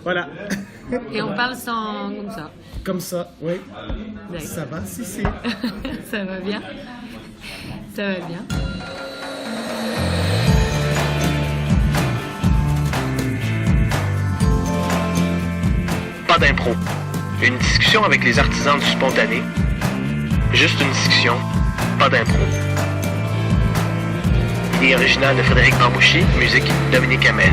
Voilà. Et on parle sans... comme ça. Comme ça, oui. D'accord. Ça va, si c'est. Ça va bien. Ça va bien. Pas d'impro. Une discussion avec les artisans du spontané. Juste une discussion, pas d'impro. Idée originale de Frédéric Bambouchi, musique Dominique Hamel.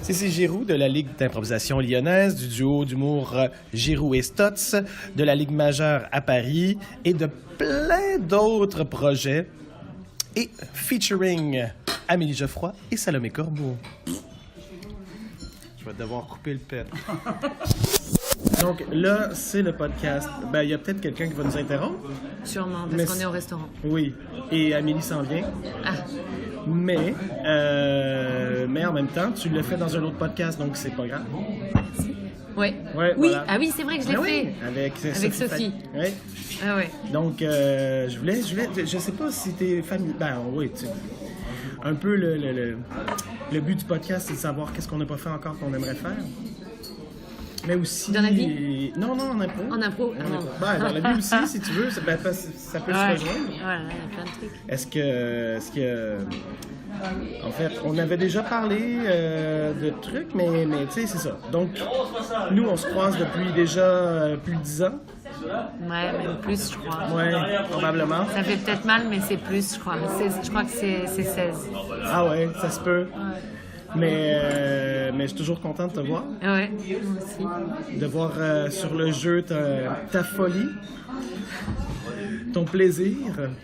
C'est Giroux de la Ligue d'improvisation lyonnaise, du duo d'humour Giroux et Stotz, de la Ligue majeure à Paris et de plein d'autres projets. Et featuring Amélie Geoffroy et Salomé Corbeau. Je vais devoir couper le pet. Donc là, c'est le podcast. Ben, il y a peut-être quelqu'un qui va nous interrompre. Sûrement, parce Mais qu'on est au restaurant. Oui, et Amélie s'en vient. Ah, Mais en même temps, tu l'as fait dans un autre podcast, donc c'est pas grave. ouais. Ouais, Oui, voilà. ah oui, c'est vrai que je l'ai Ben fait. oui, avec Sophie. Oui. Ah ouais. Donc, je sais pas si t'es familier. Ben oui, tu sais. Un peu le but du podcast, c'est de savoir qu'est-ce qu'on n'a pas fait encore qu'on aimerait faire. Mais aussi... Dans la vie? Non, en impro. En impro? Ah non. Ben, dans la vie aussi, si tu veux, ça peut se rejoindre. Voilà, il y a plein de trucs. Est-ce que... En fait, on avait déjà parlé de trucs, mais tu sais, c'est ça. Donc, nous, on se croise depuis déjà plus de 10 ans. Ouais, même plus, je crois. Ouais, probablement. Ça fait peut-être mal, mais c'est plus, je crois. Je crois que c'est 16. Ah ouais, ça se peut. Mais je suis toujours content de te voir. Ouais, moi aussi. De voir sur le jeu ta folie, ton plaisir,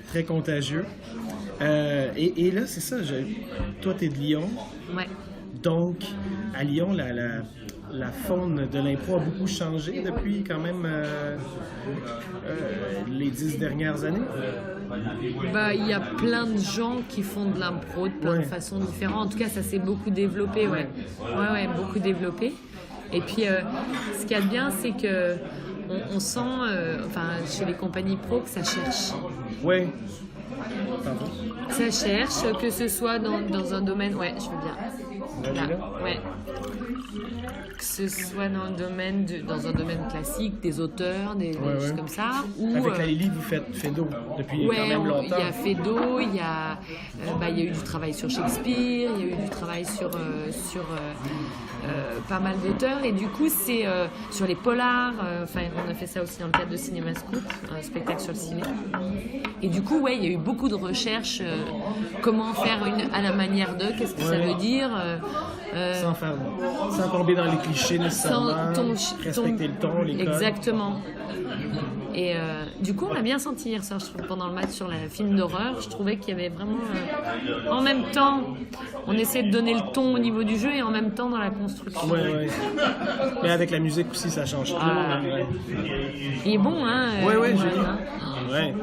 très contagieux. Et là, c'est ça, toi, t'es de Lyon. Ouais. Donc, à Lyon, la faune de l'impro a beaucoup changé depuis quand même les 10 dernières années. Bah, il y a plein de gens qui font de l'impro de plein de façons différentes. En tout cas, ça s'est beaucoup développé, ouais. Ouais, beaucoup développé. Et puis, ce qu'il y a de bien, c'est que on sent, chez les compagnies pro, que ça cherche. Oui. Pardon. Ça cherche, que ce soit dans un domaine... Ouais, je veux bien. Là, ouais. Que ce soit dans un domaine classique, des auteurs, des choses comme ça. Ou, avec la Lily, vous faites Fédo depuis quand même longtemps. Il y a Fédo, il y a eu du travail sur Shakespeare, il y a eu du travail sur pas mal d'auteurs. Et du coup, c'est sur les polars. On a fait ça aussi dans le cadre de Cinéma Scoop, un spectacle sur le ciné. Et du coup, il y a eu beaucoup de recherches. Comment faire à la manière de, qu'est-ce que ça veut dire sans tomber dans les clichés nécessairement, respecter le ton, les codes. Exactement. Et du coup, on l'a bien senti hier soir, je trouve, pendant le match sur le film d'horreur. Je trouvais qu'il y avait vraiment... en même temps, on essayait de donner le ton au niveau du jeu et en même temps dans la construction. Ouais. Mais avec la musique aussi, ça change tout. Il est bon, hein? Ouais, hein. Ouais.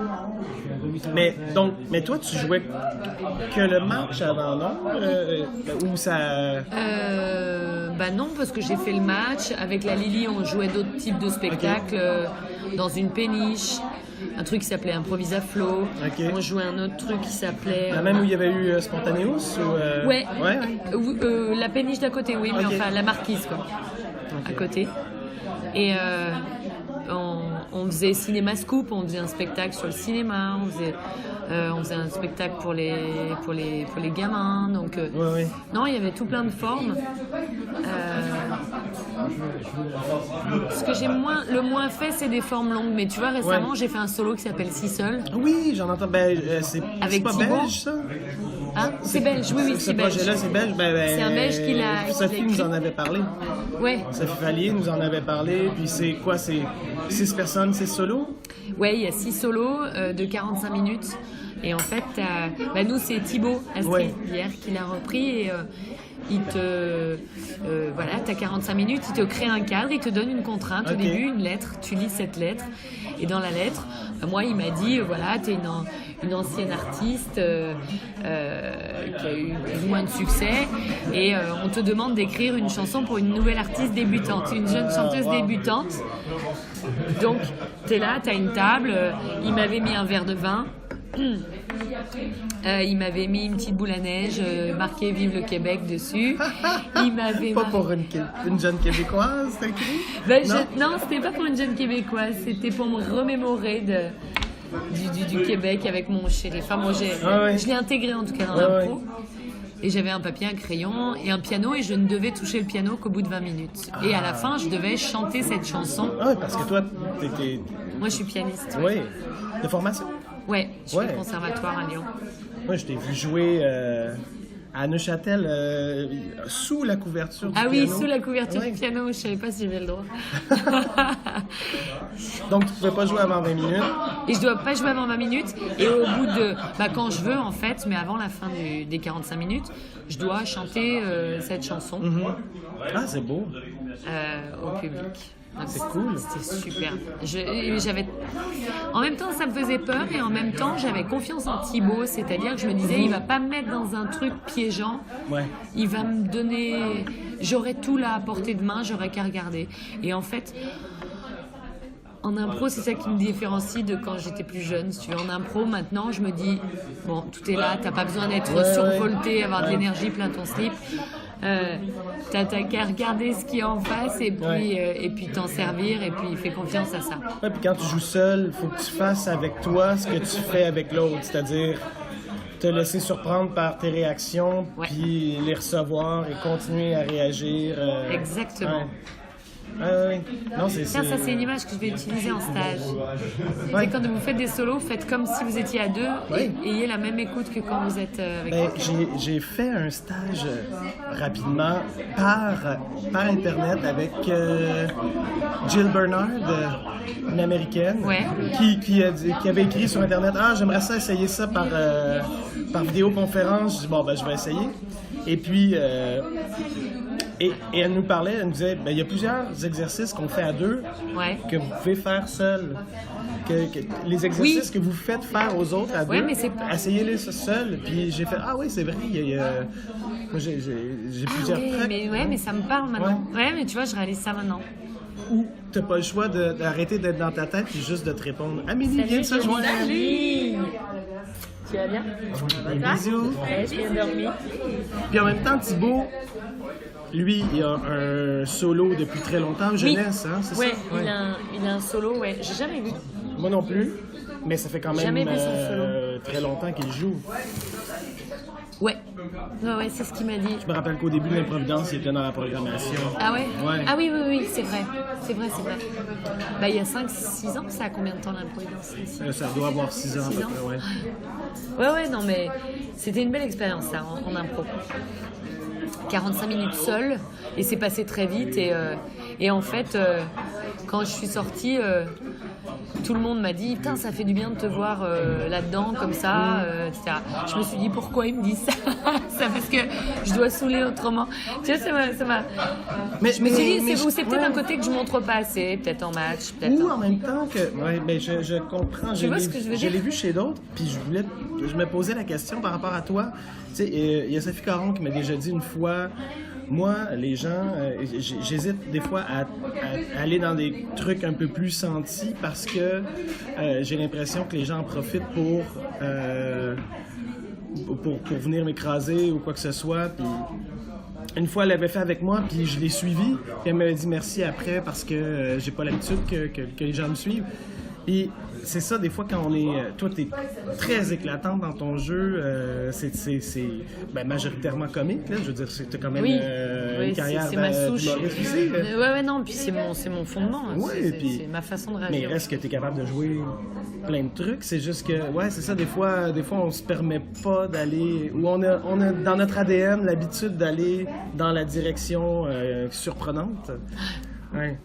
Mais toi, tu jouais que le match avant, non? Ou ça... Non, parce que j'ai fait le match. Avec la Lily, on jouait d'autres types de spectacles dans une péniche. Un truc qui s'appelait Improvisa Flow. On jouait un autre truc qui s'appelait... La même où il y avait eu Spontaneous ou, Ouais. La péniche d'à côté, oui, mais enfin la marquise, quoi. À côté. Et on faisait Cinéma Scoop, on faisait un spectacle sur le cinéma, on faisait un spectacle pour les gamins. Donc, non, il y avait tout plein de formes. Ce que j'ai le moins fait, c'est des formes longues. Mais tu vois, récemment, j'ai fait un solo qui s'appelle Si Seul. Oui, j'en entends. C'est pas belge, ça? Hein? C'est belge, oui, c'est belge. Ce projet-là, c'est belge. C'est un belge qui l'a... Sophie nous en avait parlé. Ouais. Sophie Vallier nous en avait parlé. Puis c'est quoi? C'est 6 personnes, 6 solos? Ouais, il y a 6 solos de 45 minutes. Et en fait, nous, c'est Thibaut Astrid hier qui l'a repris. Et t'as 45 minutes, il te crée un cadre, il te donne une contrainte au début, une lettre. Tu lis cette lettre. Et dans la lettre, moi, il m'a dit, t'es une ancienne artiste qui a eu plus ou moins de succès et on te demande d'écrire une chanson pour une nouvelle artiste débutante, une jeune chanteuse débutante. Donc, t'es là, t'as une table, il m'avait mis un verre de vin Il m'avait mis une petite boule à neige, marqué Vive le Québec dessus. Il m'avait Pas pour une jeune Québécoise, t'as écrit? Non, c'était pas pour une jeune Québécoise, c'était pour me remémorer du Québec avec mon shérif. Enfin, moi, je l'ai intégré en tout cas dans l'impro. Et j'avais un papier, un crayon et un piano et je ne devais toucher le piano qu'au bout de 20 minutes. Et à la fin, je devais chanter cette chanson. Ah oui, parce que toi, t'étais... Moi, je suis pianiste. Oui. De formation? Ouais, je fais le conservatoire à Lyon. Moi, je t'ai vu jouer à Neuchâtel sous la couverture du piano. Ah oui, sous la couverture du piano. Je savais pas si j'avais le droit. Donc, tu pouvais pas jouer avant 20 minutes? Et je dois pas jouer avant 20 minutes. Et au bout de... quand je veux, en fait, mais avant la fin des 45 minutes, je dois chanter cette chanson. Ah, c'est beau. Au public. Donc, c'est cool. C'était super. J'avais... En même temps, ça me faisait peur et en même temps, j'avais confiance en Thibaut. C'est-à-dire que je me disais, il va pas me mettre dans un truc piégeant. Ouais. Il va me donner... J'aurais tout là à portée de main, j'aurais qu'à regarder. Et en fait... En impro, c'est ça qui me différencie de quand j'étais plus jeune. Si tu veux, en impro, maintenant, je me dis, bon, tout est là, t'as pas besoin d'être survolté, avoir de l'énergie plein ton slip. T'as qu'à regarder ce qu'il y a en face et puis t'en servir et puis fais confiance à ça. Ouais, puis quand tu joues seul, il faut que tu fasses avec toi ce que tu fais avec l'autre, c'est-à-dire te laisser surprendre par tes réactions, puis les recevoir et continuer à réagir. Exactement. Non, ça c'est une image que je vais utiliser en stage. Et quand vous faites des solos, faites comme si vous étiez à deux et ayez la même écoute que quand vous êtes avec j'ai fait un stage rapidement par Internet avec Jill Bernard, une Américaine, qui avait écrit sur Internet « Ah, j'aimerais ça essayer ça par vidéoconférence. » Je dis « Bon, je vais essayer. » Et puis... Et elle nous parlait, elle nous disait, il y a plusieurs exercices qu'on fait à deux que vous pouvez faire seul. Les exercices que vous faites faire aux autres à deux, essayez-les seul. Puis j'ai fait, ah oui, c'est vrai, moi j'ai plusieurs trucs. Mais ça me parle maintenant. Ouais, mais tu vois, je réalise ça maintenant. Ou t'as pas le choix d'arrêter d'être dans ta tête et juste de te répondre, Amélie, viens de se joindre. Tu vas bien? Bisous. Ouais, je viens de dormir. Puis en même temps, Thibaut, lui, il a un solo depuis très longtemps, jeunesse, hein, c'est ça? Il a un solo, j'ai jamais vu. Moi non plus, mais ça fait quand même jamais vu son solo. Très longtemps qu'il joue. Ouais, c'est ce qu'il m'a dit. Je me rappelle qu'au début de l'Improvidence, il était dans la programmation. Ah ouais? Ah oui, c'est vrai. C'est vrai. Il y a 5-6 ans, ça a combien de temps l'Improvidence ici? Ça doit avoir 6 ans à peu près, Ouais, non, mais c'était une belle expérience, ça, en impro. 45 minutes seule, et c'est passé très vite. Et en fait, quand je suis sortie, tout le monde m'a dit « Putain, ça fait du bien de te voir là-dedans, comme ça, etc. » Je me suis dit « Pourquoi ils me disent ça ?» Ça parce que je dois saouler autrement. Tu vois, ça m'a... Mais, je me suis dit, c'est peut-être un côté que je montre pas assez, peut-être en match, peut-être... Ou en même temps que... mais je comprends. Tu vois ce que je veux dire? Je l'ai vu chez d'autres, puis je me posais la question par rapport à toi. Tu sais, il y a Sophie Caron qui m'a déjà dit une fois... Moi, les gens, j'hésite des fois à aller dans des trucs un peu plus sentis parce que j'ai l'impression que les gens en profitent pour venir m'écraser ou quoi que ce soit. Puis une fois, elle l'avait fait avec moi, puis je l'ai suivi. Puis elle m'avait dit merci après parce que j'ai pas l'habitude que les gens me suivent. Et c'est ça, des fois, quand on est... Toi, t'es très éclatante dans ton jeu. C'est majoritairement comique, là. Je veux dire, t'as quand même une carrière d'humoriste aussi. Non, puis c'est mon fondement. C'est ma façon de réagir. Mais reste que t'es capable de jouer plein de trucs. C'est juste que, c'est ça, des fois, on se permet pas d'aller... Ou on a dans notre ADN l'habitude d'aller dans la direction surprenante. Ouais.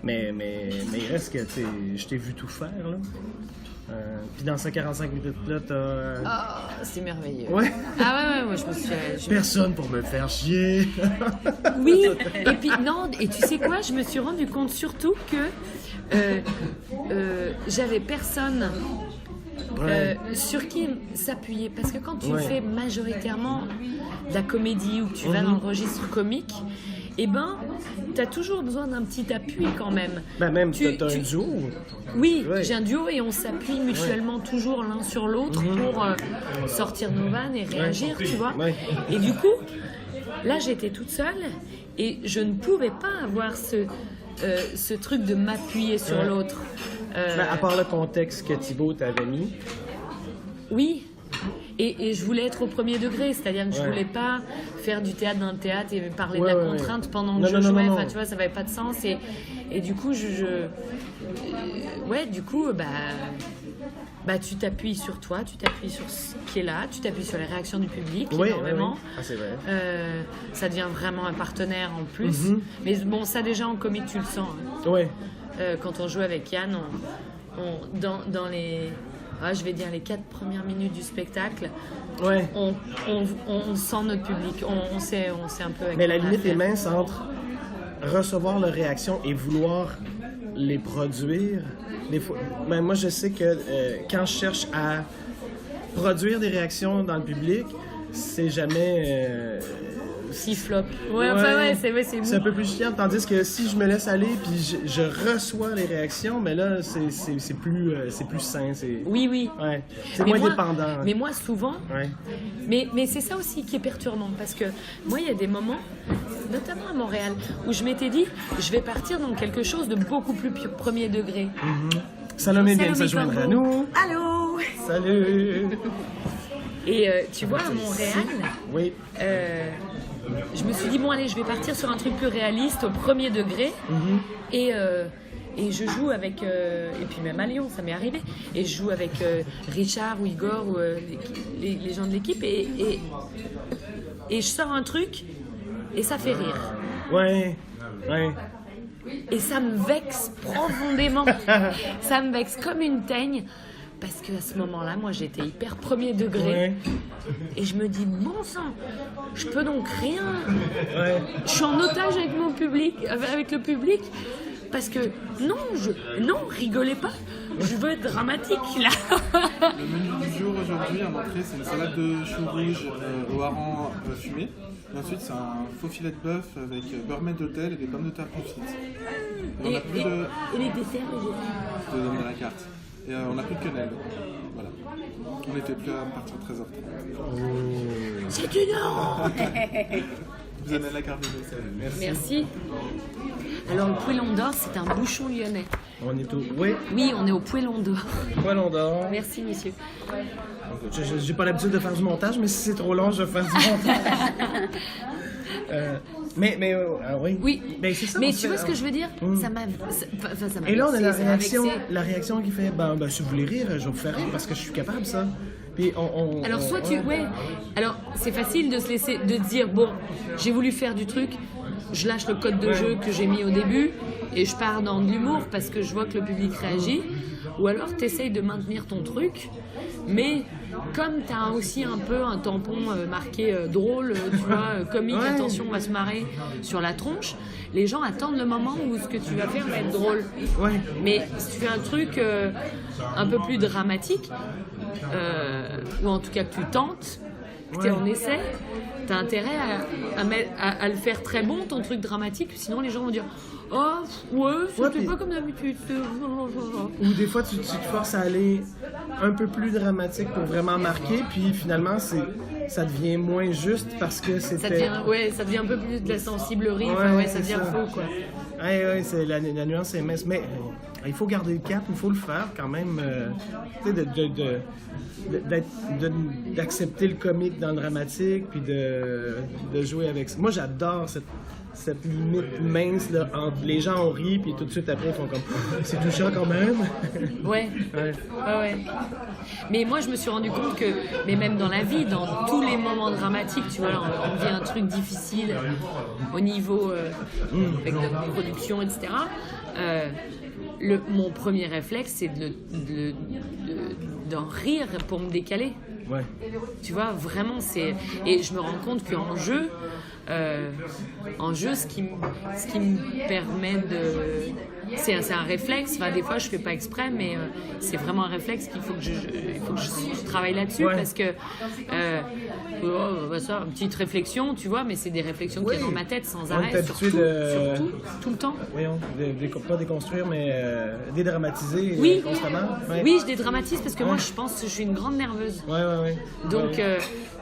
Mais il reste que je t'ai vu tout faire, là. Puis dans ces 45 minutes-là, t'as... c'est merveilleux. Ouais? Moi je me suis... Personne pour me faire chier. Oui, et puis non, et tu sais quoi, je me suis rendu compte surtout que j'avais personne sur qui s'appuyer. Parce que quand tu fais majoritairement de la comédie ou que tu vas dans le registre comique, eh ben, t'as toujours besoin d'un petit appui quand même. Ben même, t'as un duo. Oui, Ouais. j'ai un duo et on s'appuie mutuellement toujours l'un sur l'autre pour sortir nos vannes et réagir, tu vois. Ouais. Et du coup, là, j'étais toute seule et je ne pouvais pas avoir ce truc de m'appuyer sur Ouais. l'autre. Ben, à part le contexte que Thibaut t'avait mis. Oui. Et je voulais être au premier degré, c'est-à-dire que je Ouais. voulais pas faire du théâtre d'un théâtre et parler Ouais, de la ouais, contrainte ouais. pendant que Non, je non, non, jouais. non, Enfin, non. tu vois, ça n'avait pas de sens. Et du coup, ouais, du coup, bah, tu t'appuies sur toi, tu t'appuies sur ce qui est là, tu t'appuies sur les réactions du public énormément. Ah, c'est vrai. Ça devient vraiment un partenaire en plus. Mais bon, ça déjà en comique, tu le sens. Hein. Ouais. Quand on joue avec Yann, dans les... je vais dire les 4 premières minutes du spectacle, Ouais. on sent notre public, on sait un peu avec Mais la quoi limite est faire. mince entre recevoir leurs réactions et vouloir les produire. Des fois, ben moi, je sais que quand je cherche à produire des réactions dans le public, c'est jamais... Si flop. Ouais, enfin, ouais, c'est mou. C'est un peu plus chiant, tandis que si je me laisse aller puis je reçois les réactions, mais là, c'est plus sain. Oui, oui. Ouais. C'est Mais moins moi- dépendant. Mais moi, souvent, Ouais. mais c'est ça aussi qui est perturbant, parce que moi, il y a des moments, notamment à Montréal, où je m'étais dit, je vais partir dans quelque chose de beaucoup plus premier degré. Salomé vient de se Salomé joindre à Corbeau. nous. Allô? Salut! Et tu vois, à Montréal, Oui. je me suis dit, bon, allez, je vais partir sur un truc plus réaliste, au premier degré. Et je joue avec... et puis même à Lyon, ça m'est arrivé. Et je joue avec Richard ou Igor ou les gens de l'équipe. Et je sors un truc et ça fait rire. Ouais. Ouais. Et ça me vexe profondément. Ça me vexe comme une teigne. Parce qu'à ce moment-là, moi, j'étais hyper premier degré. Ouais. Et je me dis, bon sang, je peux donc rien. Ouais. Je suis en otage avec mon public, avec le public. Parce que non, rigolez pas. Je veux être dramatique, là. Le menu du jour aujourd'hui, en entrée, c'est une salade de choux rouges au hareng fumé. Et ensuite, c'est un faux filet de bœuf avec beurre d'hôtel et des pommes de terre confites. Et on a plus de... Et les desserts, Je te donne de la carte. Et on n'a plus de quenelle. Voilà. On était plus à partir de 13h30. c'est une honte. Vous avez la carte de dessert. Merci. Alors, le Poêlon d'Or, c'est un bouchon lyonnais. On est au... Oui. Oui, on est au Poêlon d'Or. Poêlon d'or. Merci, monsieur. J'ai pas l'habitude de faire du montage, mais si c'est trop long, je vais faire du montage. Oui. Oui, Ben, c'est ça, mais on tu fait- vois ce que je veux dire? Mm. Ça m'a Et là, on a vexé, ça m'a vexé. la réaction qui fait, ben, si vous voulez rire, je vais vous faire rire parce que je suis capable de ça. Puis Alors soit alors c'est facile de se laisser, de dire bon, j'ai voulu faire du truc, je lâche le code de jeu que j'ai mis au début et je pars dans de l'humour parce que je vois que le public réagit. Ou alors t'essayes de maintenir ton truc, mais comme t'as aussi un peu un tampon marqué drôle, tu vois, comique, Ouais. attention, on va se marrer sur la tronche, les gens attendent le moment où ce que tu vas faire va être drôle. Ouais. Mais si tu fais un truc un peu plus dramatique, ou en tout cas que tu tentes, que tu es en essai, tu as intérêt à le faire très bon, ton truc dramatique, sinon les gens vont dire « Oh, ouais, c'était puis- pas comme d'habitude. » Ou des fois, tu te forces à aller un peu plus dramatique pour vraiment marquer, puis finalement, ça devient moins juste parce que Ça c'était... devient un peu plus de la sensiblerie, Ouais, ça c'est devient ça. faux, quoi. Ouais, c'est la nuance est mince, mais il faut garder le cap, il faut le faire quand même, tu sais, d'accepter le comique dans le dramatique, puis de jouer avec ça. Moi, j'adore cette limite mince là, entre les gens ont ri, puis tout de suite après ils font comme c'est touchant quand même. Ouais. Ouais. Ouais. Mais moi, je me suis rendu compte que, mais même dans la vie, dans tous les moments dramatiques, tu vois, on vit un truc difficile au niveau avec notre production, etc. Mon premier réflexe, c'est d'en rire pour me décaler. Ouais. Tu vois, vraiment, c'est... Et je me rends compte qu'en jeu, ce qui me permet c'est un réflexe. Enfin, des fois, je fais pas exprès, mais c'est vraiment un réflexe qu'il faut que je travaille là-dessus parce que ça, une petite réflexion, tu vois, mais c'est des réflexions qui sont dans ma tête sans arrêt, surtout, tout le temps. Voyons, pas déconstruire, mais dédramatiser constamment. Ouais. Oui, je dédramatise parce que moi, je pense que je suis une grande nerveuse. Ouais.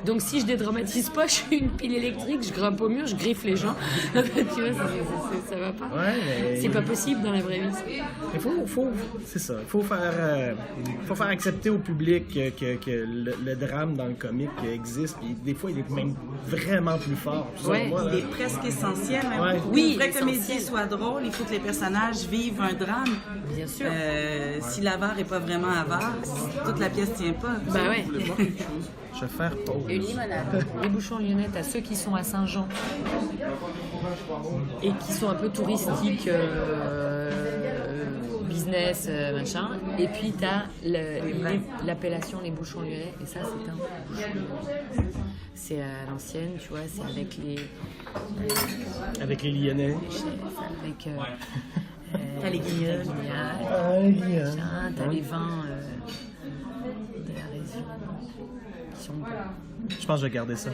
Donc si je dédramatise pas, je suis une pile électrique, je grimpe au mur, je griffe les gens. Tu vois, ça va pas. Ouais, mais... C'est pas possible dans la vraie vie. Il c'est ça. Il faut faire accepter au public que le drame dans le comique existe. Et des fois, il est même vraiment plus fort. Ouais, il est presque essentiel. Même Ouais. pour qu'une vraie comédie soit drôle, il faut que les personnages vivent un drame. Bien sûr. Si l'avare n'est pas vraiment avare, toute la pièce tient pas. Bah ouais. Je voulais voir quelque chose. Je vais faire pause. Une limonade. Les bouchons lyonnais, t'as ceux qui sont à Saint-Jean et qui sont un peu touristiques, business, machin. Et puis t'as l'appellation les bouchons lyonnais. Et ça, c'est un bouchon lyonnais. C'est à l'ancienne, tu vois, c'est avec les... Avec les Lyonnais. Avec... T'as les guignols. T'as les vins de la région qui sont bons. Je pense que je vais garder ça.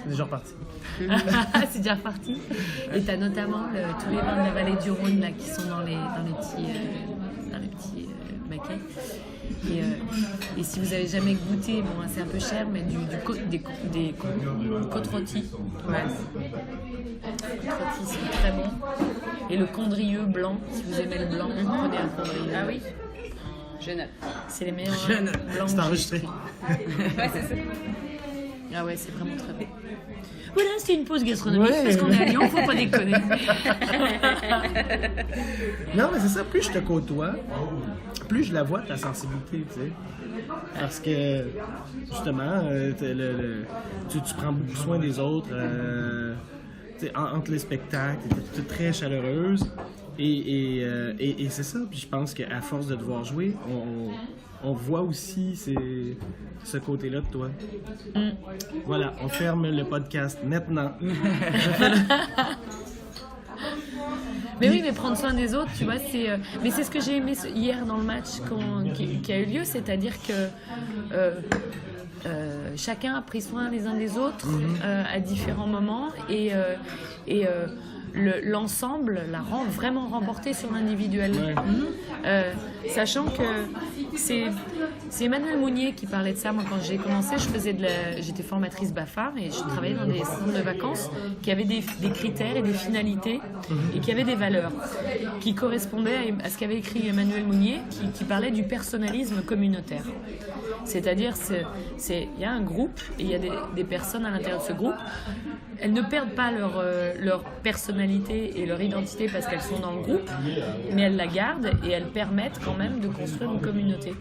C'est déjà reparti. C'est déjà reparti. Et t'as notamment tous les vins de la vallée du Rhône là, qui sont dans les petits baquets. Et si vous avez jamais goûté, bon, c'est un peu cher, mais des côtes rôties. Ouais. Côtes rôties, c'est très bon. Et le condrieux blanc, si vous aimez le blanc, prenez un condrieux. Ah oui. Je note. C'est les meilleurs blancs. C'est enregistré. Ouais, c'est ça. Ah ouais, c'est vraiment très bon. Voilà, c'était une pause gastronomique parce qu'on est à Lyon, faut pas déconner. Non, mais c'est ça, plus je te côtoie, plus je la vois, ta sensibilité, tu sais. Parce que, justement, tu prends beaucoup soin des autres. Entre les spectacles, tu es très chaleureuse. Et c'est ça. Puis je pense qu'à force de devoir jouer, on voit aussi ce côté-là de toi. Voilà, on ferme le podcast maintenant. Mais oui, mais prendre soin des autres, tu vois, mais c'est ce que j'ai aimé hier dans le match qui a eu lieu, c'est-à-dire que chacun a pris soin les uns des autres à différents moments et l'ensemble l'a vraiment remporté sur l'individuel. Ouais. Sachant que c'est Emmanuel Mounier qui parlait de ça. Moi, quand j'ai commencé, j'étais formatrice BAFA et je travaillais dans des centres de vacances qui avaient des critères et des finalités et qui avaient des valeurs qui correspondaient à ce qu'avait écrit Emmanuel Mounier qui parlait du personnalisme communautaire. C'est-à-dire, il y a un groupe et il y a des personnes à l'intérieur de ce groupe. Elles ne perdent pas leur personnalité et leur identité parce qu'elles sont dans le groupe, mais elles la gardent et elles permettent quand même de construire une communauté.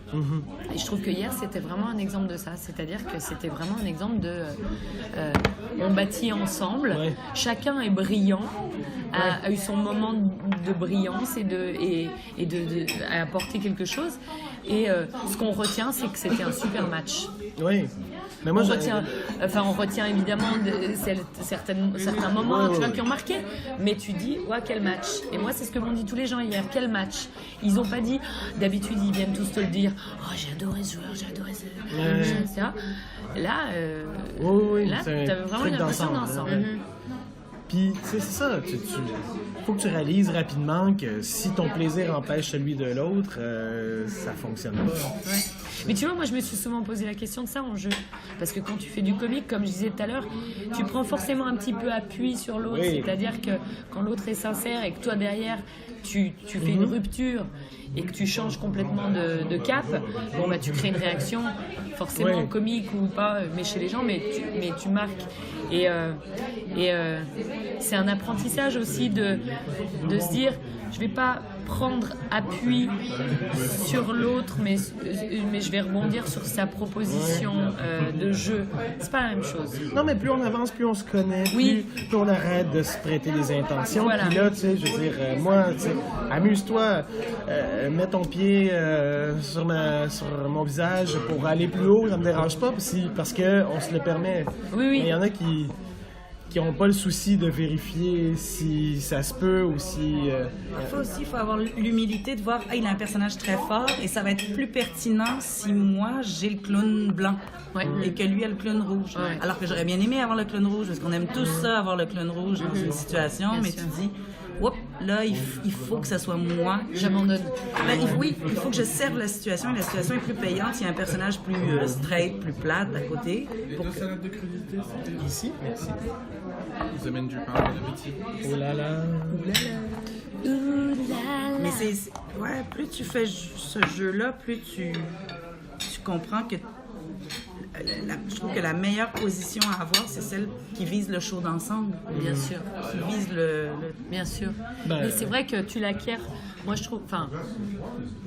Et je trouve que hier, c'était vraiment un exemple de ça. C'est-à-dire que c'était vraiment un exemple de... on bâtit ensemble, chacun est brillant, a eu son moment de brillance et a apporté quelque chose. Et ce qu'on retient, c'est que c'était un super match. Oui. Mais moi, on retient évidemment certains moments tu vois, qui ont marqué, mais tu dis, ouais, quel match. Et moi, c'est ce que m'ont dit tous les gens hier, quel match. Ils n'ont pas dit, d'habitude, ils viennent tous te le dire, oh, j'ai adoré ce joueur, j'ai adoré ce etc. Là, t'avais vraiment une impression d'ensemble. Puis, tu sais, c'est ça. Faut que tu réalises rapidement que si ton plaisir empêche celui de l'autre, ça fonctionne pas. Ouais. Mais tu vois, moi, je me suis souvent posé la question de ça en jeu. Parce que quand tu fais du comique, comme je disais tout à l'heure, tu prends forcément un petit peu appui sur l'autre. Oui. C'est-à-dire que quand l'autre est sincère et que toi, derrière, tu fais une rupture et que tu changes complètement de cap, bon, bah, tu crées une réaction, forcément comique ou pas, mais chez les gens, mais tu marques. Et c'est un apprentissage aussi de se dire, je vais pas prendre appui sur l'autre, mais je vais rebondir sur sa proposition de jeu. C'est pas la même chose. Non, mais plus on avance, plus on se connaît, plus on arrête de se prêter des intentions. Voilà. Puis là, tu sais, je veux dire, moi, tu sais, amuse-toi, mets ton pied sur mon visage pour aller plus haut, ça me dérange pas, parce que on se le permet. Oui. Mais il y en a qui qui n'ont pas le souci de vérifier si ça se peut ou si... Il faut avoir l'humilité de voir, il a un personnage très fort et ça va être plus pertinent si moi, j'ai le clown blanc et que lui a le clown rouge. Ouais. Alors que j'aurais bien aimé avoir le clown rouge, parce qu'on aime tous ça, avoir le clown rouge dans une situation, Bien mais sûr. tu dis, oups, là, il faut que ça soit moi. J'abandonne. Oui, il faut que je serve la situation, et la situation est plus payante. Il y a un personnage plus straight, plus plate à côté. Les deux salades de crudité, c'était Ici, merci. Ils amènent du pain, de l'appétit. Oh là là. Mais ouais, plus tu fais ce jeu-là, plus tu comprends que je trouve que la meilleure position à avoir, c'est celle qui vise le show d'ensemble. Bien sûr. Qui vise le... Bien sûr. Ben, Mais c'est vrai que tu l'acquiers. Moi, je trouve. Enfin,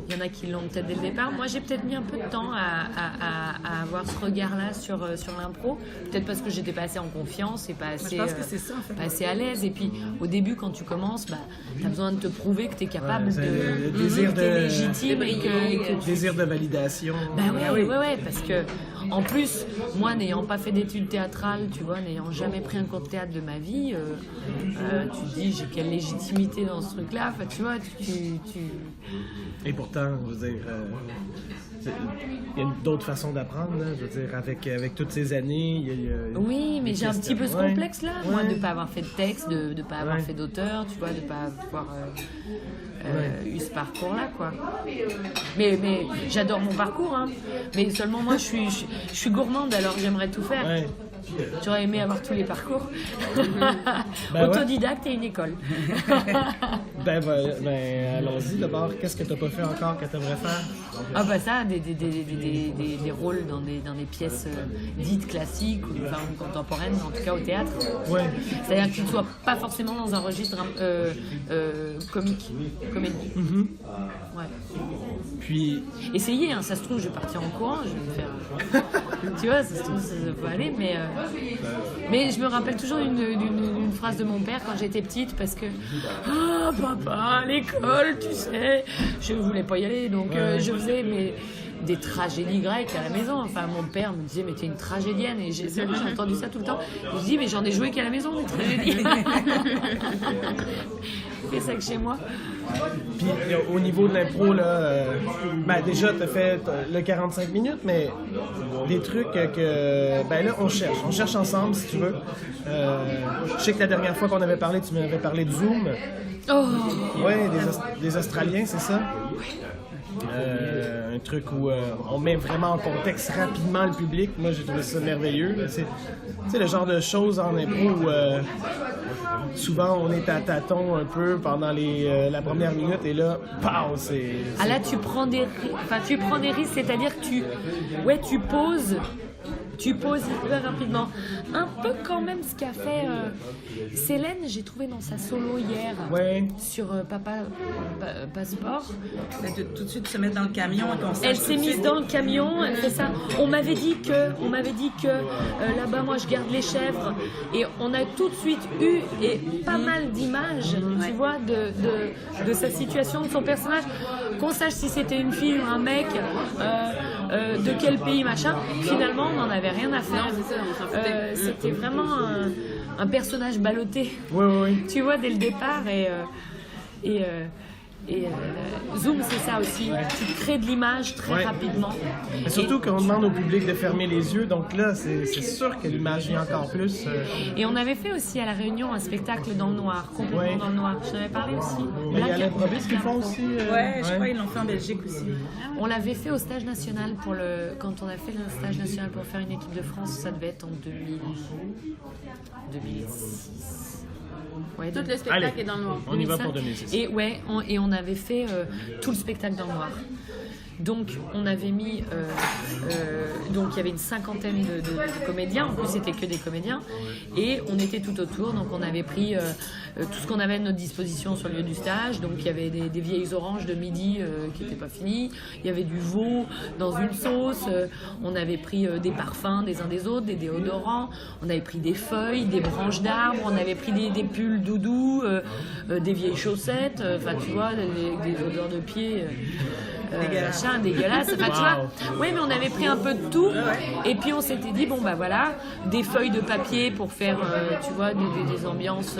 il y en a qui l'ont peut-être dès le départ. Moi, j'ai peut-être mis un peu de temps à avoir ce regard-là sur l'impro. Peut-être parce que j'étais pas assez en confiance et pas assez. Je pense que c'est ça, en fait. Pas assez à l'aise. Et puis, au début, quand tu commences, bah, t'as besoin de te prouver que t'es capable le désir que t'es de- légitime et que tu Désir de validation. bah ouais, parce que en plus, moi n'ayant pas fait d'études théâtrales, tu vois, n'ayant jamais pris un cours de théâtre de ma vie, tu te dis j'ai quelle légitimité dans ce truc-là, enfin, tu vois, tu... Et pourtant, je veux dire, il y a d'autres façons d'apprendre, là, je veux dire, avec toutes ces années, il y a Oui, mais des j'ai un petit peu ce questions. complexe-là, moi, Ouais. de ne pas avoir fait de texte, de ne pas avoir Ouais. fait d'auteur, tu vois, de ne pas avoir eu ce parcours-là, quoi. Mais j'adore mon parcours, hein. Mais seulement moi, je suis gourmande, alors j'aimerais tout faire. Ouais. J'aurais aimé avoir tous les parcours. ouais. Autodidacte et une école. Ben, allons-y d'abord. Qu'est-ce que tu n'as pas fait encore que tu aimerais faire? Ah bah ça, des rôles dans des pièces dites classiques ou enfin, contemporaines, en tout cas au théâtre. Ouais. C'est-à-dire que tu ne sois pas forcément dans un registre comique, comédie. Ouais. Puis, Essayez, hein, ça se trouve, je vais partir en courant, je vais me faire... tu vois, ça se trouve, ça peut aller, mais je me rappelle toujours d'une phrase de mon père quand j'étais petite, parce que « Ah, papa, l'école, tu sais !» Je voulais pas y aller, donc je faisais des tragédies grecques à la maison. Enfin, mon père me disait « Mais t'es une tragédienne !» Et j'ai entendu ça tout le temps. Et je dis « Mais j'en ai joué qu'à la maison, des tragédies !» C'est ça que chez moi. puis au niveau de l'impro, là, déjà, tu as fait le 45 minutes, mais des trucs que, ben là, on cherche ensemble, si tu veux. Je sais que la dernière fois qu'on avait parlé, tu m'avais parlé de Zoom. Oh. Ouais, des Australiens, c'est ça? Un truc où on met vraiment en contexte rapidement le public. Moi, j'ai trouvé ça merveilleux. C'est le genre de choses en impro où souvent on est à tâtons un peu pendant la première minute et là, pow, c'est... Ah là, tu prends des risques, c'est-à-dire que tu poses hyper rapidement. Un peu quand même ce qu'a fait Célène, j'ai trouvé dans sa solo hier sur Papa Passeport. De tout de suite se mettre dans le camion et qu'on sache Elle tout s'est de mise suite. dans le camion, elle fait ça. On m'avait dit que là-bas, moi, je garde les chèvres. Et on a tout de suite eu pas mal d'images, tu vois, de sa situation, de son personnage. Qu'on sache si c'était une fille ou un mec, de quel pays, machin. Finalement, on n'en avait rien à faire. Non, c'est ça, on s'en foutait. C'était vraiment un personnage ballotté. Oui. Tu vois, dès le départ. Et Zoom, c'est ça aussi. Tu crées de l'image très rapidement. Mais surtout quand on demande au public de fermer les yeux, donc là, c'est sûr que l'image vient encore plus. Et on avait fait aussi à La Réunion un spectacle dans le noir, complètement dans le noir. Je t'en avais parlé aussi. Mais il y a Black- l'improviste qu'ils font aussi. Ouais, je crois qu'ils l'ont fait en Belgique aussi. On l'avait fait au stage national quand on a fait le stage national pour faire une équipe de France, ça devait être en 2006. Ouais, Tout le spectacle Allez. est dans le noir. On y va 2005. pour 2006. Et on avait fait tout le spectacle dans le noir. Donc on avait mis, donc il y avait une cinquantaine de comédiens, en plus c'était que des comédiens, et on était tout autour, donc on avait pris tout ce qu'on avait à notre disposition sur le lieu du stage, donc il y avait des vieilles oranges de midi qui n'étaient pas finies, il y avait du veau dans une sauce, on avait pris des parfums des uns des autres, des déodorants, on avait pris des feuilles, des branches d'arbres, on avait pris des pulls doudous, des vieilles chaussettes, enfin tu vois, des odeurs de pieds. machin dégueulasse. Enfin, tu vois, ouais, mais on avait pris un peu de tout. Et puis on s'était dit, bon, bah voilà, des feuilles de papier pour faire, tu vois, des ambiances.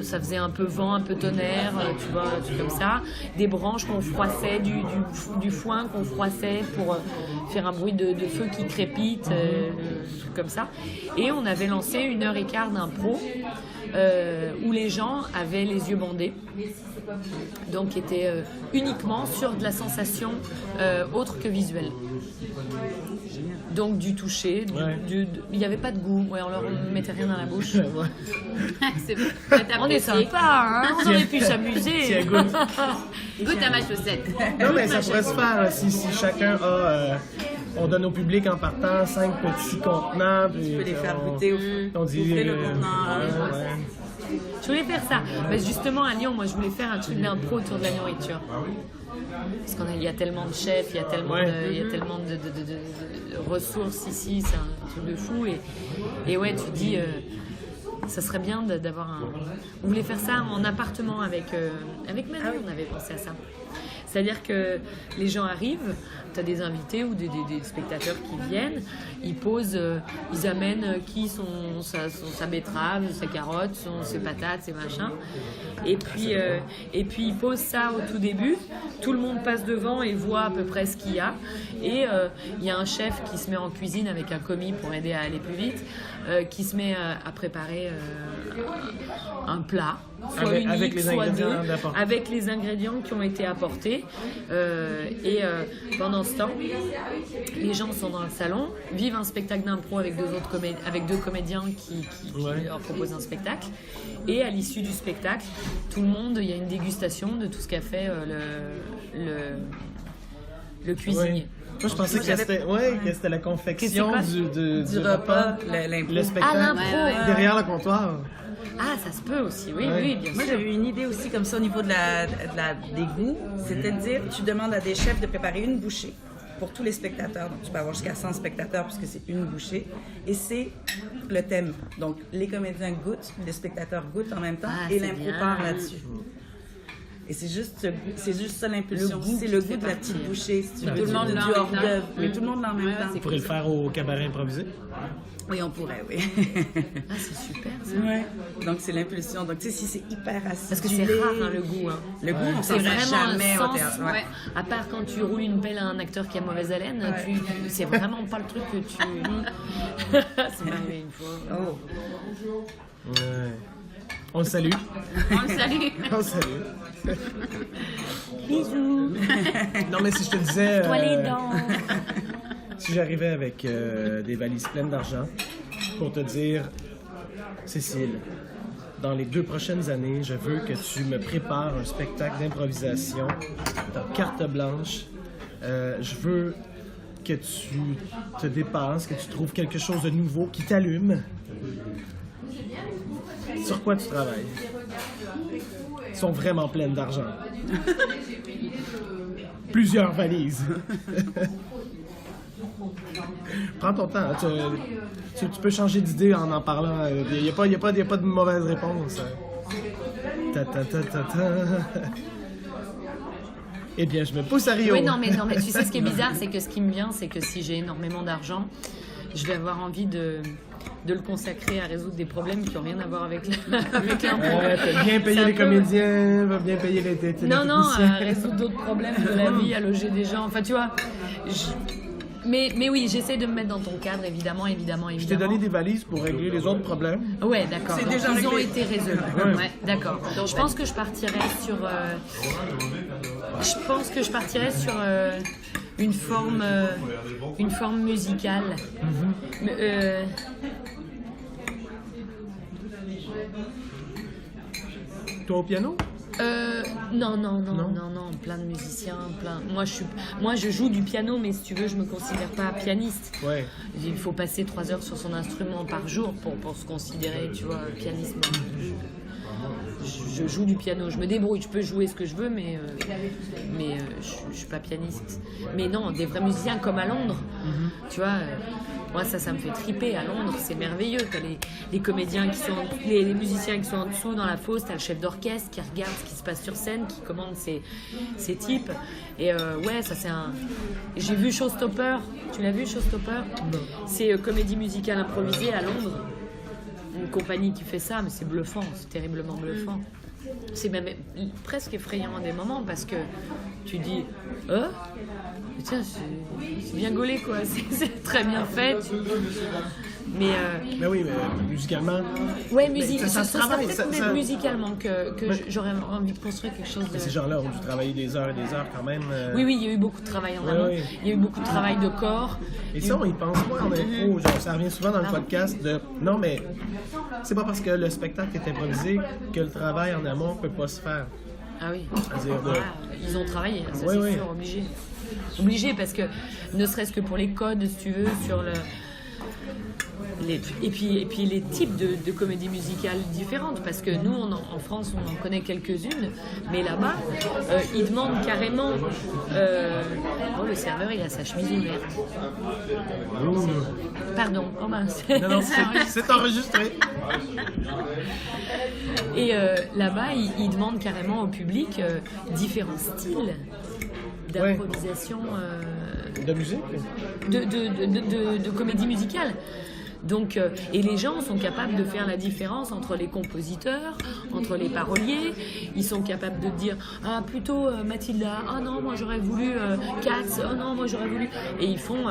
Ça faisait un peu vent, un peu tonnerre, tu vois, un truc comme ça. Des branches qu'on froissait, du foin qu'on froissait pour faire un bruit de feu qui crépite, truc comme ça. Et on avait lancé 1h15 d'impro où les gens avaient les yeux bandés. Donc qui était uniquement sur de la sensation autre que visuelle. Donc du toucher, il n'y avait pas de goût, on leur mettait rien dans la bouche. C'est On est sympa, hein, on aurait pu s'amuser. Goûte à ma chaussette. Non, mais ça pourrait se faire si chacun a... on donne au public en partant 5 petits contenants. Tu peux les faire goûter on dit, ouvrir le contenant. Je voulais faire ça. Mais justement, à Lyon, moi, je voulais faire un truc d'impro autour de la nourriture. Parce qu'il y a tellement de chefs, il y a tellement, de ressources ici, c'est un truc de fou. Et ouais, tu dis, ça serait bien d'avoir un... On voulait faire ça en appartement avec Manu, on avait pensé à ça. C'est-à-dire que les gens arrivent, tu as des invités ou des spectateurs qui viennent, ils posent, ils amènent sa betterave, sa carotte, ses patates, ses machins. Et puis ils posent ça au tout début, tout le monde passe devant et voit à peu près ce qu'il y a. Et il y a un chef qui se met en cuisine avec un commis pour aider à aller plus vite, qui se met à préparer un plat. Soit unique, soit deux, avec les ingrédients qui ont été apportés. Pendant ce temps, les gens sont dans le salon, vivent un spectacle d'impro avec deux comédiens qui leur proposent un spectacle. Et à l'issue du spectacle, tout le monde, il y a une dégustation de tout ce qu'a fait le cuisinier. Moi, je pensais que c'était la confection du repas, le spectacle derrière le comptoir. Ah, ça se peut aussi, oui, bien sûr. Moi, j'avais une idée aussi comme ça au niveau des goûts. C'est-à-dire, tu demandes à des chefs de préparer une bouchée pour tous les spectateurs. Donc, tu peux avoir jusqu'à 100 spectateurs puisque c'est une bouchée. Et c'est le thème. Donc, les comédiens goûtent, les spectateurs goûtent en même temps et l'impro part là-dessus. Et c'est juste ça l'impulsion. C'est le goût de la petite bouchée. Si tu veux, tout le monde du hors d'œuvre. Mais tout le monde l'a en même temps. Vous pourrez le faire au cabaret improvisé? Oui, on pourrait, oui. Ah, c'est super, ça. Ouais. Donc, c'est l'impulsion. Donc, tu sais, si c'est hyper acidulé... Parce que c'est rare, le goût. Hein. Le goût, on c'est s'en fait vraiment jamais un sens, au théâtre. Ouais. À part quand tu roules une pelle à un acteur qui a mauvaise haleine, c'est vraiment pas le truc que tu... C'est arrivé une fois. Oh. Ouais. On le salue. On le salue. On le salue. Bisous. Non, mais si je te disais... Toi les dents. Si j'arrivais avec des valises pleines d'argent pour te dire, Cécile, dans les 2 prochaines années, je veux que tu me prépares un spectacle d'improvisation dans carte blanche. Je veux que tu te dépasses, que tu trouves quelque chose de nouveau qui t'allume. Sur quoi tu travailles? Ils sont vraiment pleines d'argent. Plusieurs valises. Prends ton temps. Tu peux changer d'idée en parlant. Il n'y a pas de mauvaise réponse. Eh bien, je me pousse à Rio. Oui, non, mais tu sais, ce qui est bizarre, c'est que ce qui me vient, c'est que si j'ai énormément d'argent, je vais avoir envie de le consacrer à résoudre des problèmes qui n'ont rien à voir avec l'impro. Bien payer les comédiens, bien payer les techniciens. Non, à résoudre d'autres problèmes de la vie, à loger des gens. Enfin, tu vois. Mais oui, j'essaie de me mettre dans ton cadre, évidemment. Je t'ai donné des valises pour régler les autres problèmes. Ouais, d'accord. C'est déjà ils ont réglé. été résolus. Ouais, d'accord. Donc, je pense que je partirais sur... une forme musicale. Toi au piano? Non, plein de musiciens, Moi, je joue du piano, mais si tu veux, je me considère pas pianiste. Ouais. Il faut passer 3 heures sur son instrument par jour pour se considérer, tu vois, pianiste. je joue du piano, je me débrouille, je peux jouer ce que je veux, mais je suis pas pianiste. Mais non, des vrais musiciens comme à Londres, tu vois. Moi, ça me fait triper. À Londres, c'est merveilleux. T'as les comédiens qui sont, les musiciens qui sont en dessous dans la fosse. T'as le chef d'orchestre qui regarde ce qui se passe sur scène, qui commande ces types. Et ouais, ça c'est un. J'ai vu Showstopper. Tu l'as vu, Showstopper? C'est comédie musicale improvisée à Londres. Une compagnie qui fait ça, mais c'est bluffant. C'est terriblement bluffant. C'est même presque effrayant à des moments parce que tu dis tiens, c'est bien gaulé quoi, c'est très bien fait. Mais oui, mais musicalement. Ouais, ça se travaille. Musicalement que j'aurais envie de construire quelque chose de. Ces gens-là ont dû travailler des heures et des heures quand même. Oui, il y a eu beaucoup de travail en amont. Il y a eu beaucoup de travail de corps. Et ça, on y pense pas en impro. Genre, ça revient souvent dans le podcast de non, mais c'est pas parce que le spectacle est improvisé que le travail en amont peut pas se faire. Ah oui. C'est-à-dire ils ont travaillé, ça c'est sûr, obligé. Obligé parce que ne serait-ce que pour les codes, si tu veux, sur le. Et puis les types de comédies musicales différentes, parce que nous, en France, on en connaît quelques-unes, mais là-bas, ils demandent carrément... le serveur, il a sa chemise ouverte. Pardon. Oh mince. Non, c'est enregistré. Et là-bas, ils demandent carrément au public différents styles d'improvisation... De musique? De comédie musicale. Donc, et les gens sont capables de faire la différence entre les compositeurs, entre les paroliers. Ils sont capables de dire plutôt Mathilda, non moi j'aurais voulu Katz, non moi j'aurais voulu. Et ils font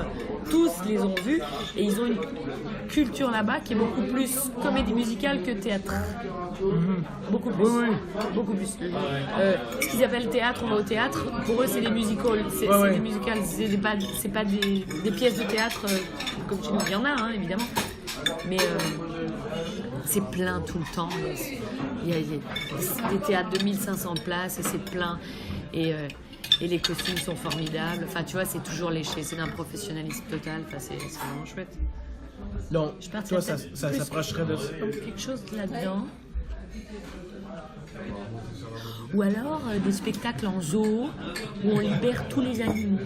tous les ont vus et ils ont une culture là-bas qui est beaucoup plus comédie musicale que théâtre. Beaucoup plus. Beaucoup plus. Ce qu'ils appellent théâtre, on va au théâtre. Pour eux c'est des musicals, c'est des musicals, c'est pas des pièces de théâtre comme chez nous. Il y en a évidemment. Mais c'est plein tout le temps. Il y a des théâtres de 1500 places et c'est plein. Et les costumes sont formidables. Enfin, tu vois, c'est toujours léché. C'est d'un professionnalisme total. Enfin, c'est vraiment chouette. Donc, toi, ça s'approcherait de ça. Quelque chose là-dedans. Ou alors des spectacles en zoo où on libère tous les animaux.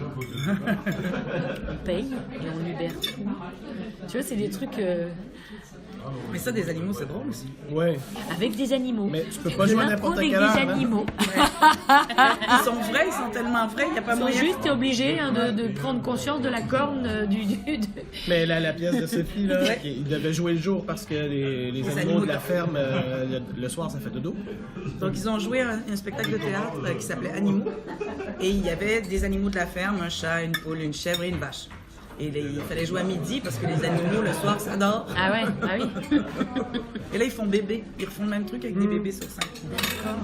On paye et on libère tout. Tu vois, c'est des trucs... Mais ça, des animaux, c'est drôle aussi. Ouais. Avec des animaux. Mais tu peux pas jouer à n'importe quelle heure. Avec des animaux. Ils sont vrais, ils sont tellement vrais, il n'y a pas moyen. Juste, t'es obligé de prendre conscience de la corne du... Mais la pièce de Sophie, là, il devait jouer le jour parce que les animaux de la ferme, le soir, ça fait dodo. Donc, ils ont joué un spectacle de théâtre qui s'appelait Animaux. Et il y avait des animaux de la ferme, un chat, une poule, une chèvre et une vache. Et il fallait jouer à midi parce que les animaux, le soir, ça dort. Ah ouais, ah oui. Et là, ils font bébé. Ils refont le même truc avec des bébés sur scène. D'accord.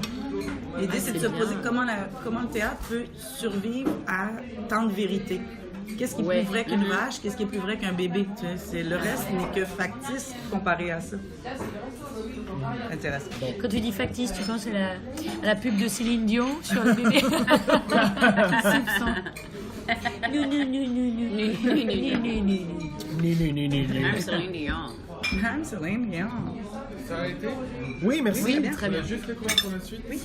L'idée, c'est de se poser comment le théâtre peut survivre à tant de vérité. Qu'est-ce qui est plus vrai qu'une vache? Qu'est-ce qui est plus vrai qu'un bébé? Le reste n'est que factice comparé à ça. Intéressant. Quand tu dis factice, tu penses à la pub de Céline Dion sur le bébé? I'm Céline Dion. Ça a été? Oui, merci. Oui, très bien. Juste le courant pour la suite. Oui.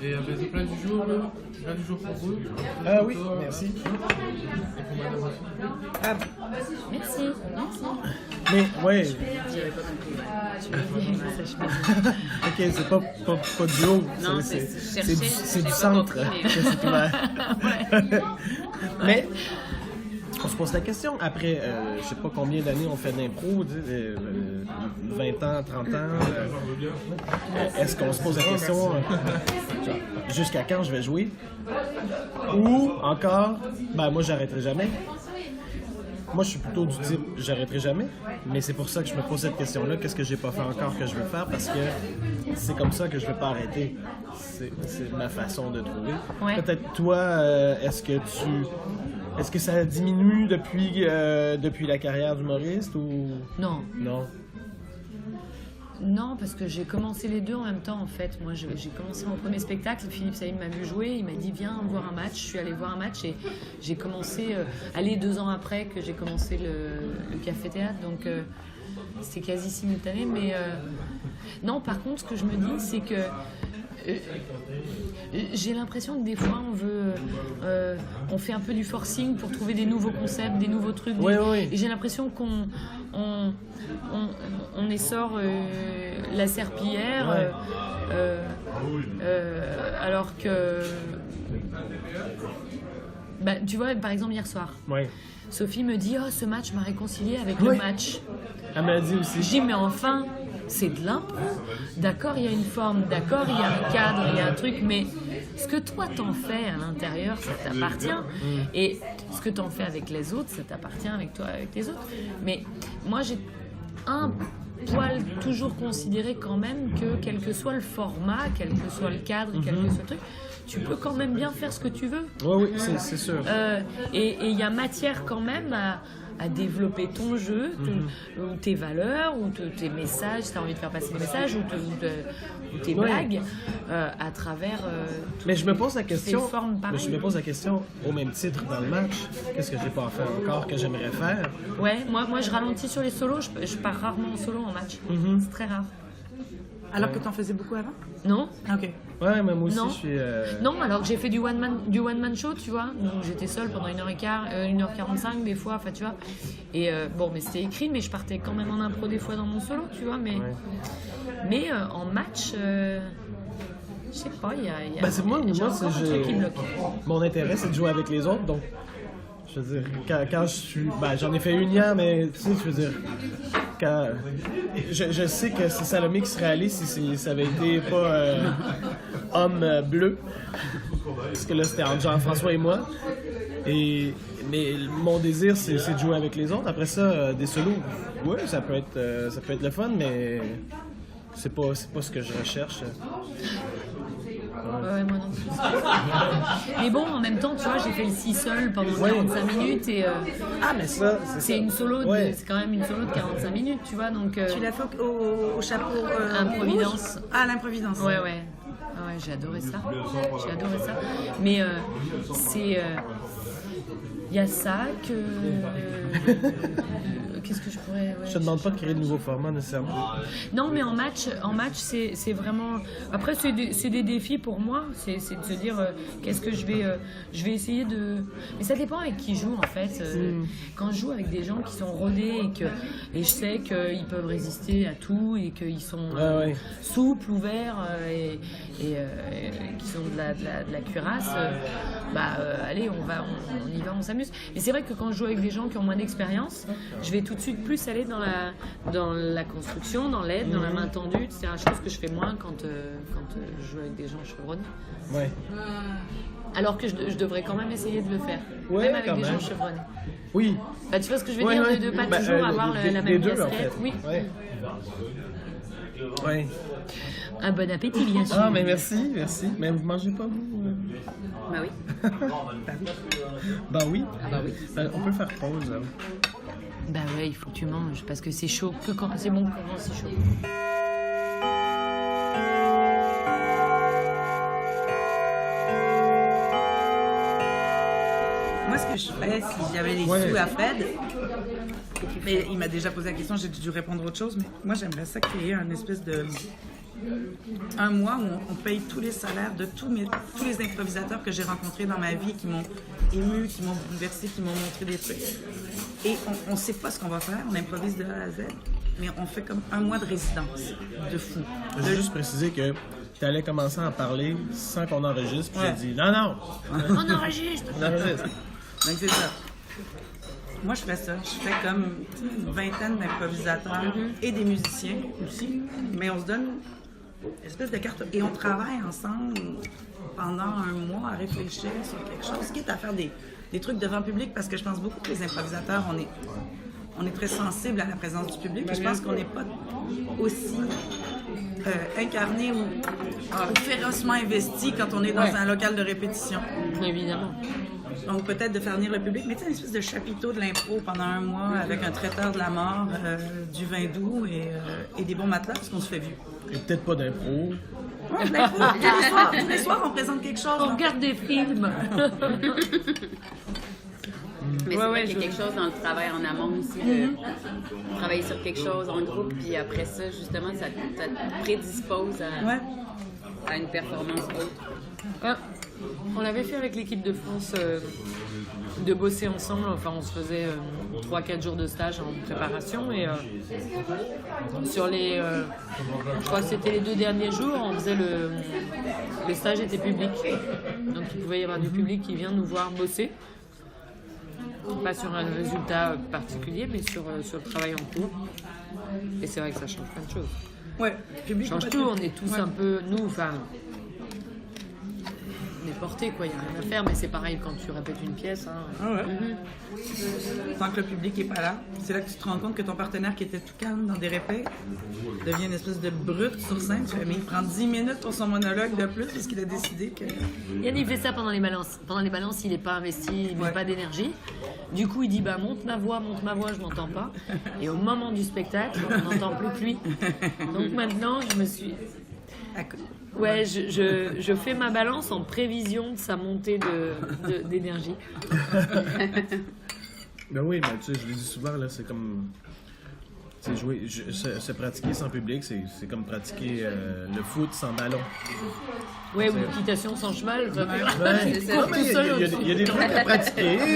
Et c'est plein du jour, là. Plein du jour pour vous. Ah oui, merci. Et pour madame aussi. Merci. Mais, ouais. J'avais pas compris. Ok, c'est pas du haut. Non, c'est du centre que c'est ouvert. Mais, on se pose la question. Après, je sais pas combien d'années on fait d'impro, 20 ans, 30 ans. Est-ce qu'on se pose la question jusqu'à quand je vais jouer? Ou encore, moi j'arrêterai jamais. Moi je suis plutôt du type j'arrêterai jamais, mais c'est pour ça que je me pose cette question-là. Qu'est-ce que j'ai pas fait encore que je veux faire? Parce que c'est comme ça que je vais pas arrêter. C'est ma façon de trouver. Ouais. Peut-être toi, est-ce que ça diminue depuis la carrière d'humoriste ou... Non. Non. Non, parce que j'ai commencé les deux en même temps en fait. Moi, j'ai commencé mon premier spectacle, Philippe Saïd m'a vu jouer, il m'a dit viens voir un match. Je suis allée voir un match et j'ai commencé, 2 ans après que j'ai commencé le Café Théâtre, donc c'était quasi simultané, mais Non, par contre, ce que je me dis, c'est que j'ai l'impression que des fois, on fait un peu du forcing pour trouver des nouveaux concepts, des nouveaux trucs. Oui, oui. Et j'ai l'impression qu'on essore la serpillière, alors que... Bah, tu vois, par exemple, hier soir, Sophie me dit « Oh, ce match m'a réconcilié avec le match. » Elle m'a dit aussi. Je dis « Mais enfin, c'est de l'impro. D'accord, il y a une forme, d'accord, il y a un cadre, il y a un truc, mais ce que toi t'en fais à l'intérieur, ça t'appartient. Et ce que t'en fais avec les autres, ça t'appartient avec toi, avec les autres. Mais moi, j'ai un poil toujours considéré quand même que quel que soit le format, quel que soit le cadre, quel que soit le truc, tu peux quand même bien faire ce que tu veux. Oui, c'est sûr. Et il y a matière quand même à développer ton jeu, ou tes valeurs, ou tes messages, si tu as envie de faire passer des messages, ou tes blagues, à travers Mais je me pose la ces question, formes pareilles. je me pose la question au même titre dans le match, qu'est-ce que j'ai pas fait encore que j'aimerais faire? Ouais, moi je ralentis sur les solos, je pars rarement en solo en match. C'est très rare. Alors que t'en faisais beaucoup avant? Non? OK. Ouais, mais moi aussi, Non. je suis... Non, alors que j'ai fait du one-man show, tu vois. Donc j'étais seule pendant 1h15, 1h45 des fois, enfin tu vois. Et bon, mais c'était écrit, mais je partais quand même en impro des fois dans mon solo, tu vois. Mais en match, je sais pas, il y a Ben, c'est moi, j'ai moi, encore c'est un truc qui bloque. mon intérêt, c'est de jouer avec les autres, donc... Je veux dire, quand je suis... Ben, j'en ai fait une hier, mais tu sais, je veux dire... Quand... Je sais que c'est Salomé qui serait allé si ça avait été pas homme bleu. Parce que là, c'était entre Jean-François et moi. Mais mon désir, c'est de jouer avec les autres. Après ça, des solos, ouais, ça peut être le fun, mais c'est pas ce que je recherche. Ouais, moi non plus. Mais bon, en même temps, tu vois, j'ai fait le 6 seul pendant 45 minutes et Ah, mais ça, c'est une solo, c'est quand même une solo de 45 minutes, tu vois, donc... Tu l'as fait au chapeau Improvidence. rouge? Ah, l'improvidence. Ouais. Ah ouais, j'ai adoré ça. Mais c'est... Il y a ça que... Qu'est-ce que je pourrais... Je te demande pas de créer de nouveaux formats nécessairement. Non, mais en match c'est vraiment... Après, c'est des défis pour moi. C'est de se dire, qu'est-ce que je vais essayer de... Mais ça dépend avec qui je joue, en fait. Quand je joue avec des gens qui sont rodés et je sais qu'ils peuvent résister à tout et qu'ils sont souples, ouverts et qui sont de la cuirasse, allez, on y va, on s'amuse. Mais c'est vrai que quand je joue avec des gens qui ont moins d'expérience, je vais tout de suite plus aller dans la construction, dans l'aide, dans la main tendue, c'est une chose que je fais moins quand je joue avec des gens chevronnés. Ouais. Alors que je devrais quand même essayer de le faire, Ouais, même avec quand des même. gens chevronnés. Oui. Bah, tu vois ce que je veux dire, de ne pas toujours avoir la même deux, en casquette. fait. Oui. Ouais. Un bon appétit, bien sûr. Ah, mais merci. Mais vous mangez pas, vous? Bah oui. Ben oui. Ah bah oui. On peut faire pause. Bah ouais, il faut que tu manges parce que c'est chaud. C'est bon quand c'est chaud. Moi, ce que je ferais si j'avais les sous à Fred, mais il m'a déjà posé la question, j'ai dû répondre autre chose, mais moi, j'aimerais ça créer un espèce de... un mois où on paye tous les salaires de tous les improvisateurs que j'ai rencontrés dans ma vie, qui m'ont ému, qui m'ont bouleversé, qui m'ont montré des trucs. Et on ne sait pas ce qu'on va faire, on improvise de A à Z, mais on fait comme un mois de résidence, de fou. Je veux juste préciser que tu allais commencer à en parler sans qu'on enregistre, puis j'ai dit non. On enregistre. On enregistre. Donc c'est ça. Moi, je fais ça. Je fais comme une vingtaine d'improvisateurs et des musiciens aussi, mais on se donne une espèce de carte et on travaille ensemble pendant un mois à réfléchir sur quelque chose, quitte à faire des trucs devant le public, parce que je pense beaucoup que les improvisateurs, on est très sensibles à la présence du public, et je pense qu'on n'est pas aussi incarné ou férocement investi quand on est dans un local de répétition. Évidemment. Donc peut-être de faire venir le public, mais tu sais, une espèce de chapiteau de l'impro pendant un mois avec un traiteur de la mort, du vin doux et des bons matelas, parce qu'on se fait vieux. Et peut-être pas d'impro. Ouais, de l'impro, tous les soirs, on présente quelque chose. On regarde des films. Mais Ouais, c'est vrai ouais, qu'il y a quelque chose dans le travail en amont aussi, de travailler sur quelque chose en groupe, puis après ça, justement, ça te prédispose Ouais. à une performance autre. Ah, on l'avait fait avec l'équipe de France de bosser ensemble. Enfin, on se faisait 3-4 jours de stage en préparation et sur les, je crois que c'était les 2 derniers jours, on faisait le stage était public. Donc il pouvait y avoir du public qui vient nous voir bosser. Pas sur un résultat particulier, mais sur le travail en cours. Et c'est vrai que ça change plein de choses. Ouais. Public, Ça change pas tout, on est tous Ouais. un peu, nous, enfin, on est portés, quoi, il n'y a rien à faire, mais c'est pareil quand tu répètes une pièce. Hein. Ah ouais. Tant que le public n'est pas là, c'est là que tu te rends compte que ton partenaire qui était tout calme dans des répètes devient une espèce de brute sur scène. Tu fais, mais il prend 10 minutes pour son monologue de plus parce qu'il a décidé que... Yann, il fait ça pendant les balances. Pendant les balances, il n'est pas investi, il met pas d'énergie. Du coup, il dit, bah, monte ma voix, je m'entends pas. Et au moment du spectacle, on n'entend plus que lui. Donc maintenant, je me suis... Ouais, je fais ma balance en prévision de sa montée d'énergie. Ben oui, mais tu sais, je le dis souvent, là, c'est comme... Tu sais, jouer, se pratiquer sans public, c'est comme pratiquer le foot sans ballon. Ouais, ou l'équitation sans cheval. Ouais. C'est ça. Non, mais il y a des trucs à pratiquer, il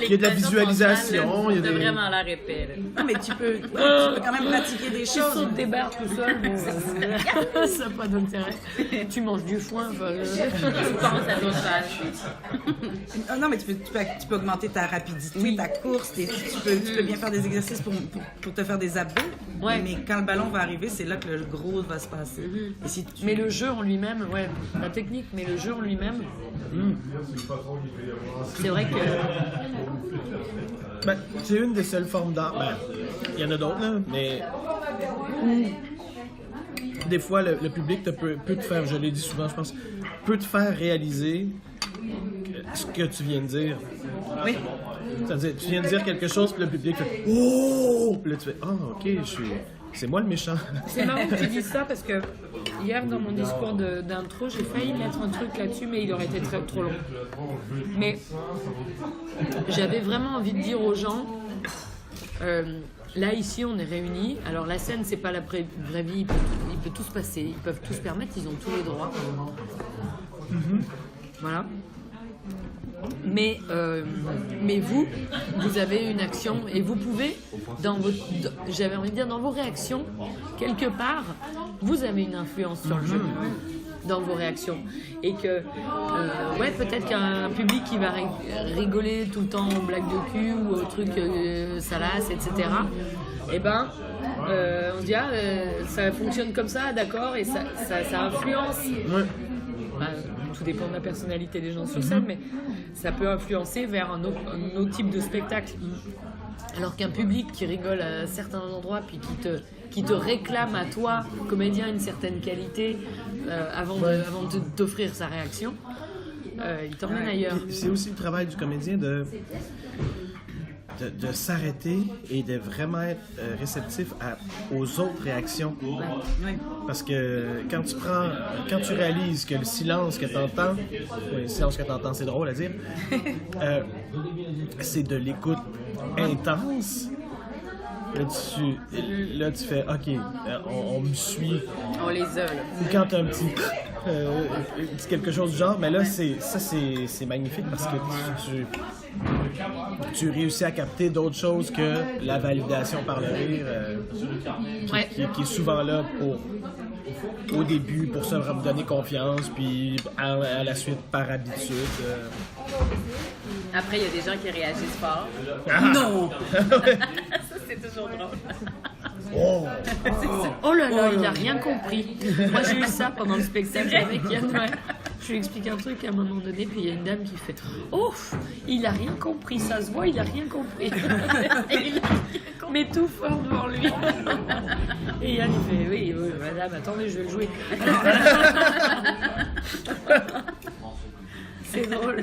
y a de la visualisation, il y a T'as des... vraiment l'air épais, là. Non, mais tu peux quand même pratiquer des Tu choses. sautes des barres tout seul, bon, ça n'a pas d'intérêt. Tu manges du foin. Enfin, Tu penses à d'autres choses. Ah non, mais tu peux augmenter ta rapidité, ta course, tu peux bien faire des exercices pour te faire des abdos. Ouais. Mais quand le ballon va arriver, c'est là que le gros va se passer. Et si tu... Mais le jeu en lui-même, ouais, la technique, mais le jeu en lui-même, c'est vrai que... Ben, c'est une des seules formes d'art. Ben, il y en a d'autres, là, mais des fois, le public peut te faire, je l'ai dit souvent, je pense, peut te faire réaliser ce que tu viens de dire. Oui. C'est-à-dire, tu viens de dire quelque chose, puis le public fait « Oh! » Puis là, tu fais « Ah, ok, c'est moi le méchant. » C'est marrant que tu dises ça parce que hier, dans mon discours d'intro, j'ai failli mettre un truc là-dessus, mais il aurait été trop long. Mais j'avais vraiment envie de dire aux gens, là, ici, on est réunis. Alors, la scène, c'est pas la vraie vie. Il peut tout se passer. Ils peuvent tout se permettre. Ils ont tous les droits. Voilà. Mais vous avez une action et vous pouvez, j'avais envie de dire, dans vos réactions, quelque part, vous avez une influence sur le jeu. Dans vos réactions. Et que, ouais, peut-être qu'un public qui va rigoler tout le temps aux blagues de cul ou aux trucs salaces, etc., eh ben, on se dit, ça fonctionne comme ça, d'accord, et ça influence. Ouais. Bah, tout dépend de la personnalité des gens sur scène, mais ça peut influencer vers un autre type de spectacle. Alors qu'un public qui rigole à certains endroits, puis qui te réclame à toi, comédien, une certaine qualité, avant de t'offrir sa réaction, il t'emmène ailleurs. C'est aussi le travail du comédien de s'arrêter et de vraiment être réceptif aux autres réactions. Parce que quand tu réalises que le silence que tu entends, le silence que tu entends, c'est drôle à dire, c'est de l'écoute intense. Là, tu fais, OK, on me suit. On les a, là. Ou quand tu as un petit quelque chose du genre, mais là, c'est magnifique parce que tu réussis à capter d'autres choses que la validation par le rire, qui est souvent là au début pour se donner confiance, puis à la suite par habitude. Après, il y a des gens qui réagissent fort. Non! Ça, c'est toujours drôle. Oh là là, il a rien compris. Moi, j'ai eu ça pendant le spectacle avec Yann. Ouais. Je lui explique un truc à un moment donné, puis il y a une dame qui fait « Oh, il a rien compris, ça se voit, il a rien compris. » Mais tout fort devant lui. Et Yann, il fait « Oui, madame, attendez, je vais le jouer. » C'est drôle.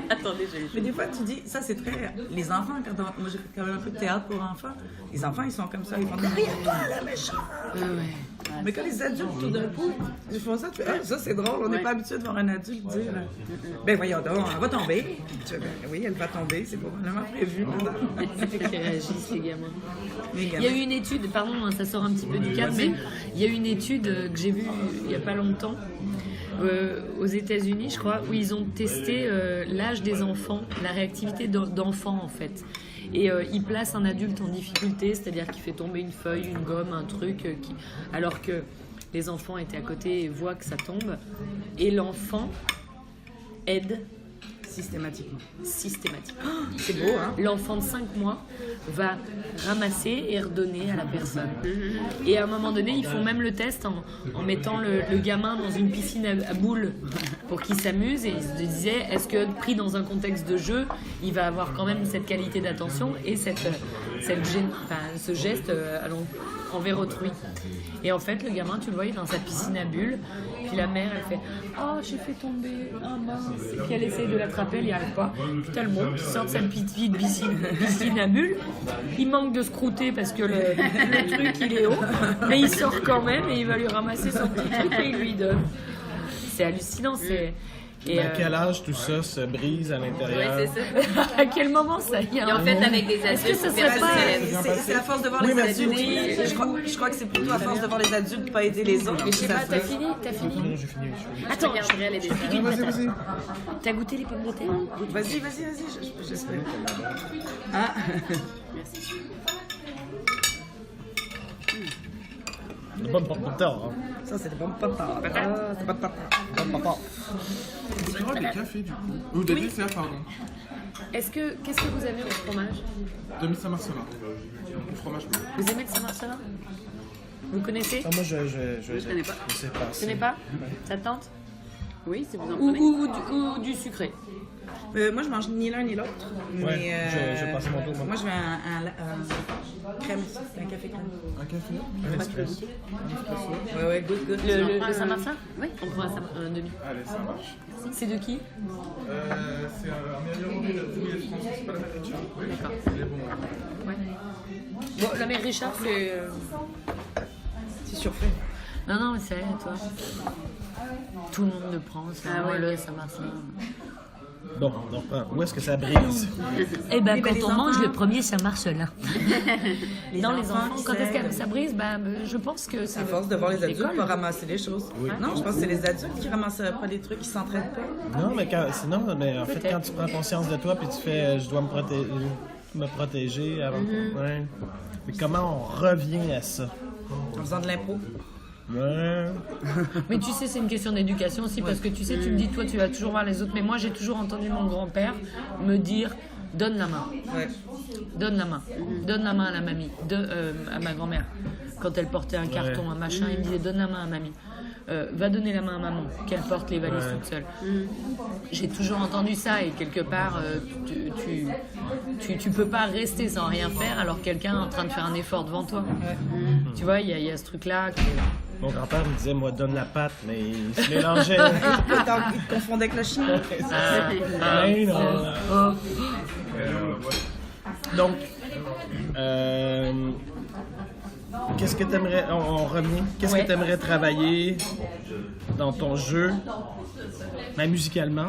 Attendez, je vais Mais des fois, tu dis, ça c'est très... Les enfants, moi j'ai fait quand même un peu de théâtre pour enfants, les enfants ils sont comme ça, ils font « Derrière toi, la méchante! » Mais quand les adultes, tout d'un coup, ils font ça, tu fais, ah, ça c'est drôle, on n'est pas habitué de voir un adulte dire, ben voyons donc, elle va tomber. Tu fais, ben oui, elle va tomber, c'est probablement prévu. Qui réagissent, les gamins. Les Il y a gamins. eu une étude, pardon, hein, ça sort un petit peu du cadre, mais il y a eu une étude que j'ai vue il n'y a pas longtemps, aux États-Unis, je crois, où ils ont testé l'âge des enfants, la réactivité d'enfants en fait. Et ils placent un adulte en difficulté, c'est-à-dire qu'il fait tomber une feuille, une gomme, un truc, alors que les enfants étaient à côté et voient que ça tombe. Et l'enfant aide Systématiquement. systématiquement. C'est beau, hein? L'enfant de 5 mois va ramasser et redonner à la personne. Et à un moment donné, ils font même le test en mettant le gamin dans une piscine à boules pour qu'il s'amuse. Et ils se disaient, est-ce que pris dans un contexte de jeu, il va avoir quand même cette qualité d'attention et ce geste envers autrui. Et en fait, le gamin, tu le vois, il est dans sa piscine à bulles. Puis la mère, elle fait « Oh, j'ai fait tomber, ah mince !» Et puis elle essaye de l'attraper, elle n'y arrive pas. Puis t'as le môme qui sort de sa petite piscine à bulles. Il manque de se croûter parce que le truc, il est haut. Mais il sort quand même et il va lui ramasser son petit truc et il lui donne. C'est hallucinant, c'est... Et À quel âge tout ça se brise à Oui, l'intérieur? c'est ça. à quel moment ça y Ils ont fait avec des Est-ce que adultes. ça serait pas... C'est à force de voir les adultes. Je crois que c'est plutôt à force de voir les adultes pas aider les autres. Mais je sais Ça pas, t'as fait- fini? Non, j'ai fini. Attends, Je regarderai les dessins. Vas-y, vas-y. t'as goûté les pommes de terre? Vas-y, j'espère. Ah, Le bon porte-tard. ça c'est des bonnes patates. Ah, c'est des bonnes patates. Tu auras des cafés du coup. Ou des desserts, pardon. Qu'est-ce que vous aimez au fromage? Demi Saint-Marcelin. Le fromage blanc. Vous aimez le Saint-Marcelin? Vous connaissez? Moi, je connais pas. Je sais pas. Tu connais pas? Ça te tente? Oui, si vous en Ou, prenez. ou du sucré? Moi, je mange ni l'un ni l'autre. Ouais, Mais je vais passer mon tour, moi. moi, je veux un crème, un café crème. Un café. Un espresso. Ouais, good. Le Saint-Marcelin? Oui. On prend un demi. Allez, ça marche. C'est de qui? C'est un meilleur de la France, c'est pas la même Richard. D'accord. Il est bon. Ouais. Bon, la mère Richard, c'est... C'est surfait. Non, mais c'est vrai, toi. Tout le monde le prend, c'est Ah ouais. le Saint-Marcelin. Bon, donc, où est-ce que ça brise? Eh ben, Eh ben, quand les on mange enfants. le premier Saint-Marcelin. Dans les enfants, qui quand est-ce que s'aident. ça brise? Je pense que c'est... À force de voir les adultes l'école. pas ramasser les choses. Non, je pense que c'est les adultes qui ramassent pas les trucs, qui s'entraident pas. Non, mais en fait, Peut-être. quand tu prends conscience de toi puis tu fais je dois me protéger avant. Ouais. Mais comment on revient à ça? En faisant de l'impro. Ouais. Mais tu sais, c'est une question d'éducation aussi, parce que tu sais, tu me dis, toi, tu vas toujours voir les autres, mais moi, j'ai toujours entendu mon grand-père me dire, donne la main, Ouais. donne la main, donne la main à la mamie, à ma grand-mère. Quand elle portait un carton, un machin, il me disait, donne la main à mamie. Va donner la main à maman, qu'elle porte les valises toute seule. J'ai toujours entendu ça et quelque part, tu peux pas rester sans rien faire alors que quelqu'un est en train de faire un effort devant toi. Tu vois, il y a ce truc-là. Mon grand-père me disait, moi, donne la patte, mais il se mélangeait. Il te confondait avec le chien. Ouais, non. Donc, qu'est-ce que t'aimerais, on revient, qu'est-ce Ouais. que t'aimerais travailler dans ton jeu, ben, musicalement?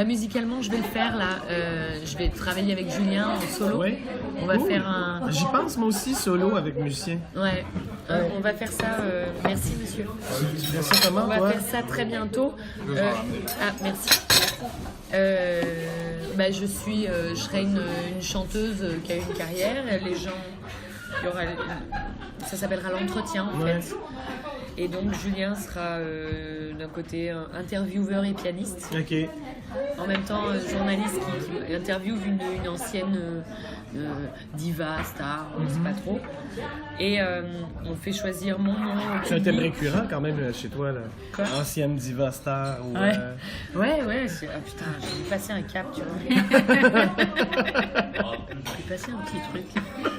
Musicalement, je vais le faire là. Je vais travailler avec Julien en solo. Ouais. On va Cool. faire un. J'y pense moi aussi, solo avec musicien. Ouais. On va faire ça. Merci, monsieur. Tu fais ça comment, On va toi? faire ça très bientôt. Merci. Je serai une chanteuse qui a eu une carrière. Les gens, ça s'appellera l'entretien en Ouais. fait. Et donc Julien sera d'un côté intervieweur et pianiste. Ok. En même temps, journaliste qui interviewe une ancienne diva, star, on ne sait pas trop. Et on fait choisir mon nom. au C'est un thème public. récurrent quand même chez toi, là. Quoi? Ancienne diva star ou... Ouais. Ouais. Ah putain, j'ai passé un cap, tu vois. J'ai passé un petit truc.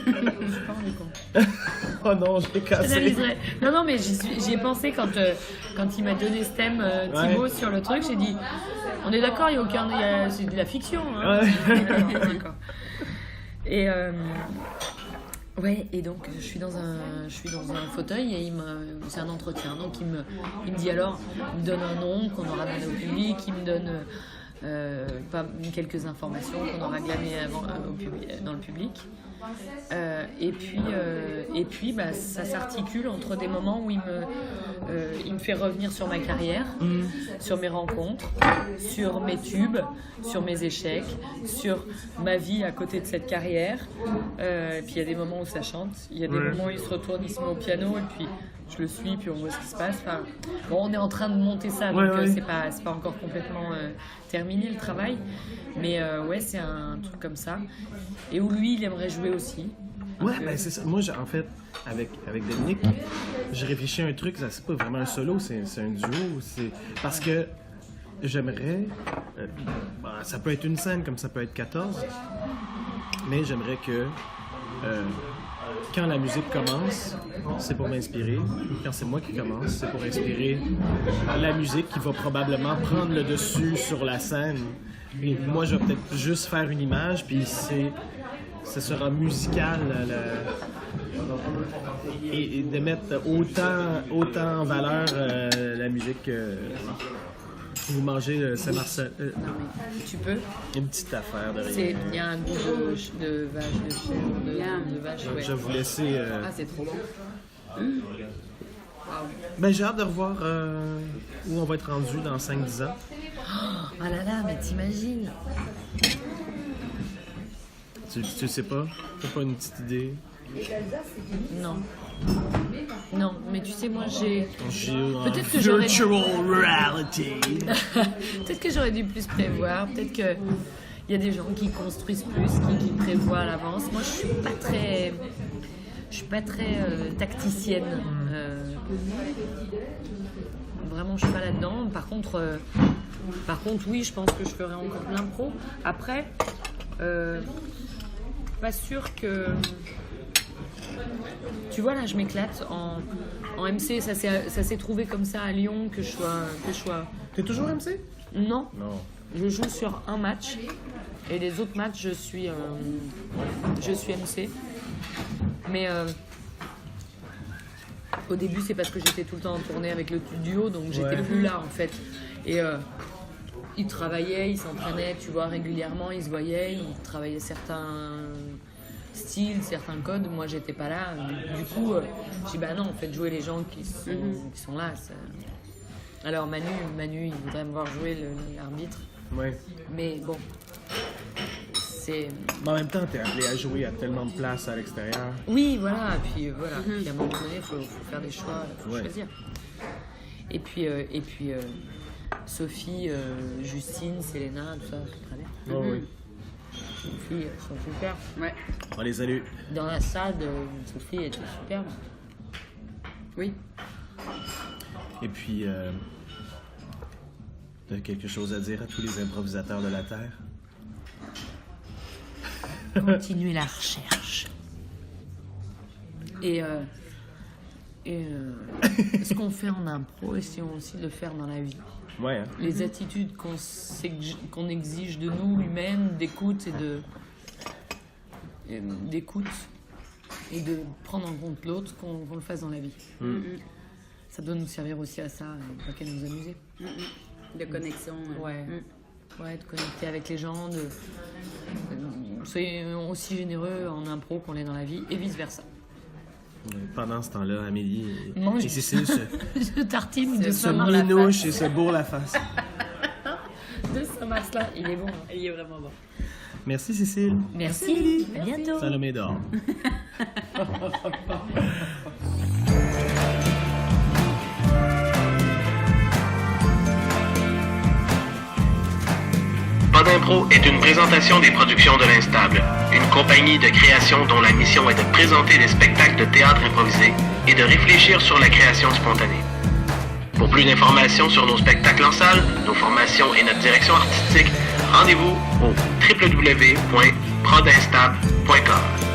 Je me suis pas rendu compte. Oh non, j'ai cassé. J'analyserai. Non, mais j'y ai pensé quand il m'a donné ce thème, Thibaut, Ouais. sur le truc. J'ai dit, on est d'accord, c'est de la fiction. Hein. Ouais. D'accord. Et Ouais, et donc je suis dans un fauteuil et c'est un entretien. Donc il me dit alors, il me donne un nom qu'on aura donné au public, il me donne quelques informations qu'on aura glanées dans le public. Et puis ça s'articule entre des moments où il me fait revenir sur ma carrière, sur mes rencontres, sur mes tubes, sur mes échecs, sur ma vie à côté de cette carrière. Puis il y a des moments où ça chante, il y a des moments où il se retourne, il se met au piano et puis je le suis, puis on voit ce qui se passe. Enfin, bon, on est en train de monter ça, donc c'est pas encore complètement terminé le travail. Mais c'est un truc comme ça. Et où lui, il aimerait jouer aussi. Ouais, c'est ça. Moi, en fait, avec Dominique, j'ai réfléchi à un truc, c'est pas vraiment un solo, c'est un duo. C'est parce que j'aimerais... ça peut être une scène comme ça peut être 14, mais j'aimerais que... quand la musique commence, c'est pour m'inspirer. Quand c'est moi qui commence, c'est pour inspirer la musique qui va probablement prendre le dessus sur la scène. Et moi, je vais peut-être juste faire une image, puis ce sera musical. Et de mettre autant en valeur la musique que vous mangez Saint-Marcel. Non, mais tu peux. Une petite affaire de rien. Il y a un goût de vache, de chèvre, de vache. Ouais. Je vais vous laisser. Ah, c'est trop bon. Wow. Ben, j'ai hâte de revoir où on va être rendu dans 5-10 ans. Oh là là, mais t'imagines? Tu sais pas? T'as pas une petite idée? Non. Non, mais tu sais, moi j'ai. Peut-être que j'aurais. Virtual reality! Peut-être que j'aurais dû plus prévoir. Peut-être qu'il y a des gens qui construisent plus, qui prévoient à l'avance. Moi, je suis pas très tacticienne. Vraiment, je suis pas là-dedans. Par contre, oui, je pense que je ferai encore de l'impro. Après, pas sûr que... Tu vois, là, je m'éclate en MC. Ça s'est trouvé comme ça à Lyon que je sois... T'es toujours MC? Non. Non. Je joue sur un match. Et les autres matchs, je suis MC. Mais... au début, c'est parce que j'étais tout le temps en tournée avec le duo, donc j'étais plus là en fait. Et ils travaillaient, ils s'entraînaient, tu vois, régulièrement, ils se voyaient, ils travaillaient certains styles, certains codes. Moi, j'étais pas là. Du coup, j'ai dit bah non, en fait, jouer les gens qui sont là. Ça... Alors Manu, il voudrait me voir jouer l'arbitre. Ouais. Mais bon. Mais en même temps, t'es appelé à jouer à tellement de places à l'extérieur. Oui, voilà. Puis voilà. Puis à un moment donné, il faut faire des choix, il faut choisir. Et puis Sophie, Justine, Selena, tout ça, c'est très bien. Oh, oui. Les filles sont super. Ouais. On les salue. Dans la salle, Sophie était superbe. Oui. Et puis, t'as quelque chose à dire à tous les improvisateurs de la Terre? Continuer la recherche. Et ce qu'on fait en impro, essayons aussi de le faire dans la vie. Ouais. Hein? Les attitudes qu'on exige de nous, humaines, d'écoute et de prendre en compte l'autre, qu'on le fasse dans la vie. Ça doit nous servir aussi à ça, pas qu'à nous amuser. De connexion. Ouais. Ouais, de connecter avec les gens, soyez aussi généreux en impro qu'on l'est dans la vie, et vice-versa. Pendant ce temps-là, Amélie et Cécile se tartine de se minouche et se bourre la face. De ce Mars-là, il est bon. Hein. Il est vraiment bon. Merci Cécile. Merci Amélie. À bientôt. Salomé dort. Pas d'impro est une présentation des productions de l'Instable, une compagnie de création dont la mission est de présenter des spectacles de théâtre improvisé et de réfléchir sur la création spontanée. Pour plus d'informations sur nos spectacles en salle, nos formations et notre direction artistique, rendez-vous au www.prodinstable.com.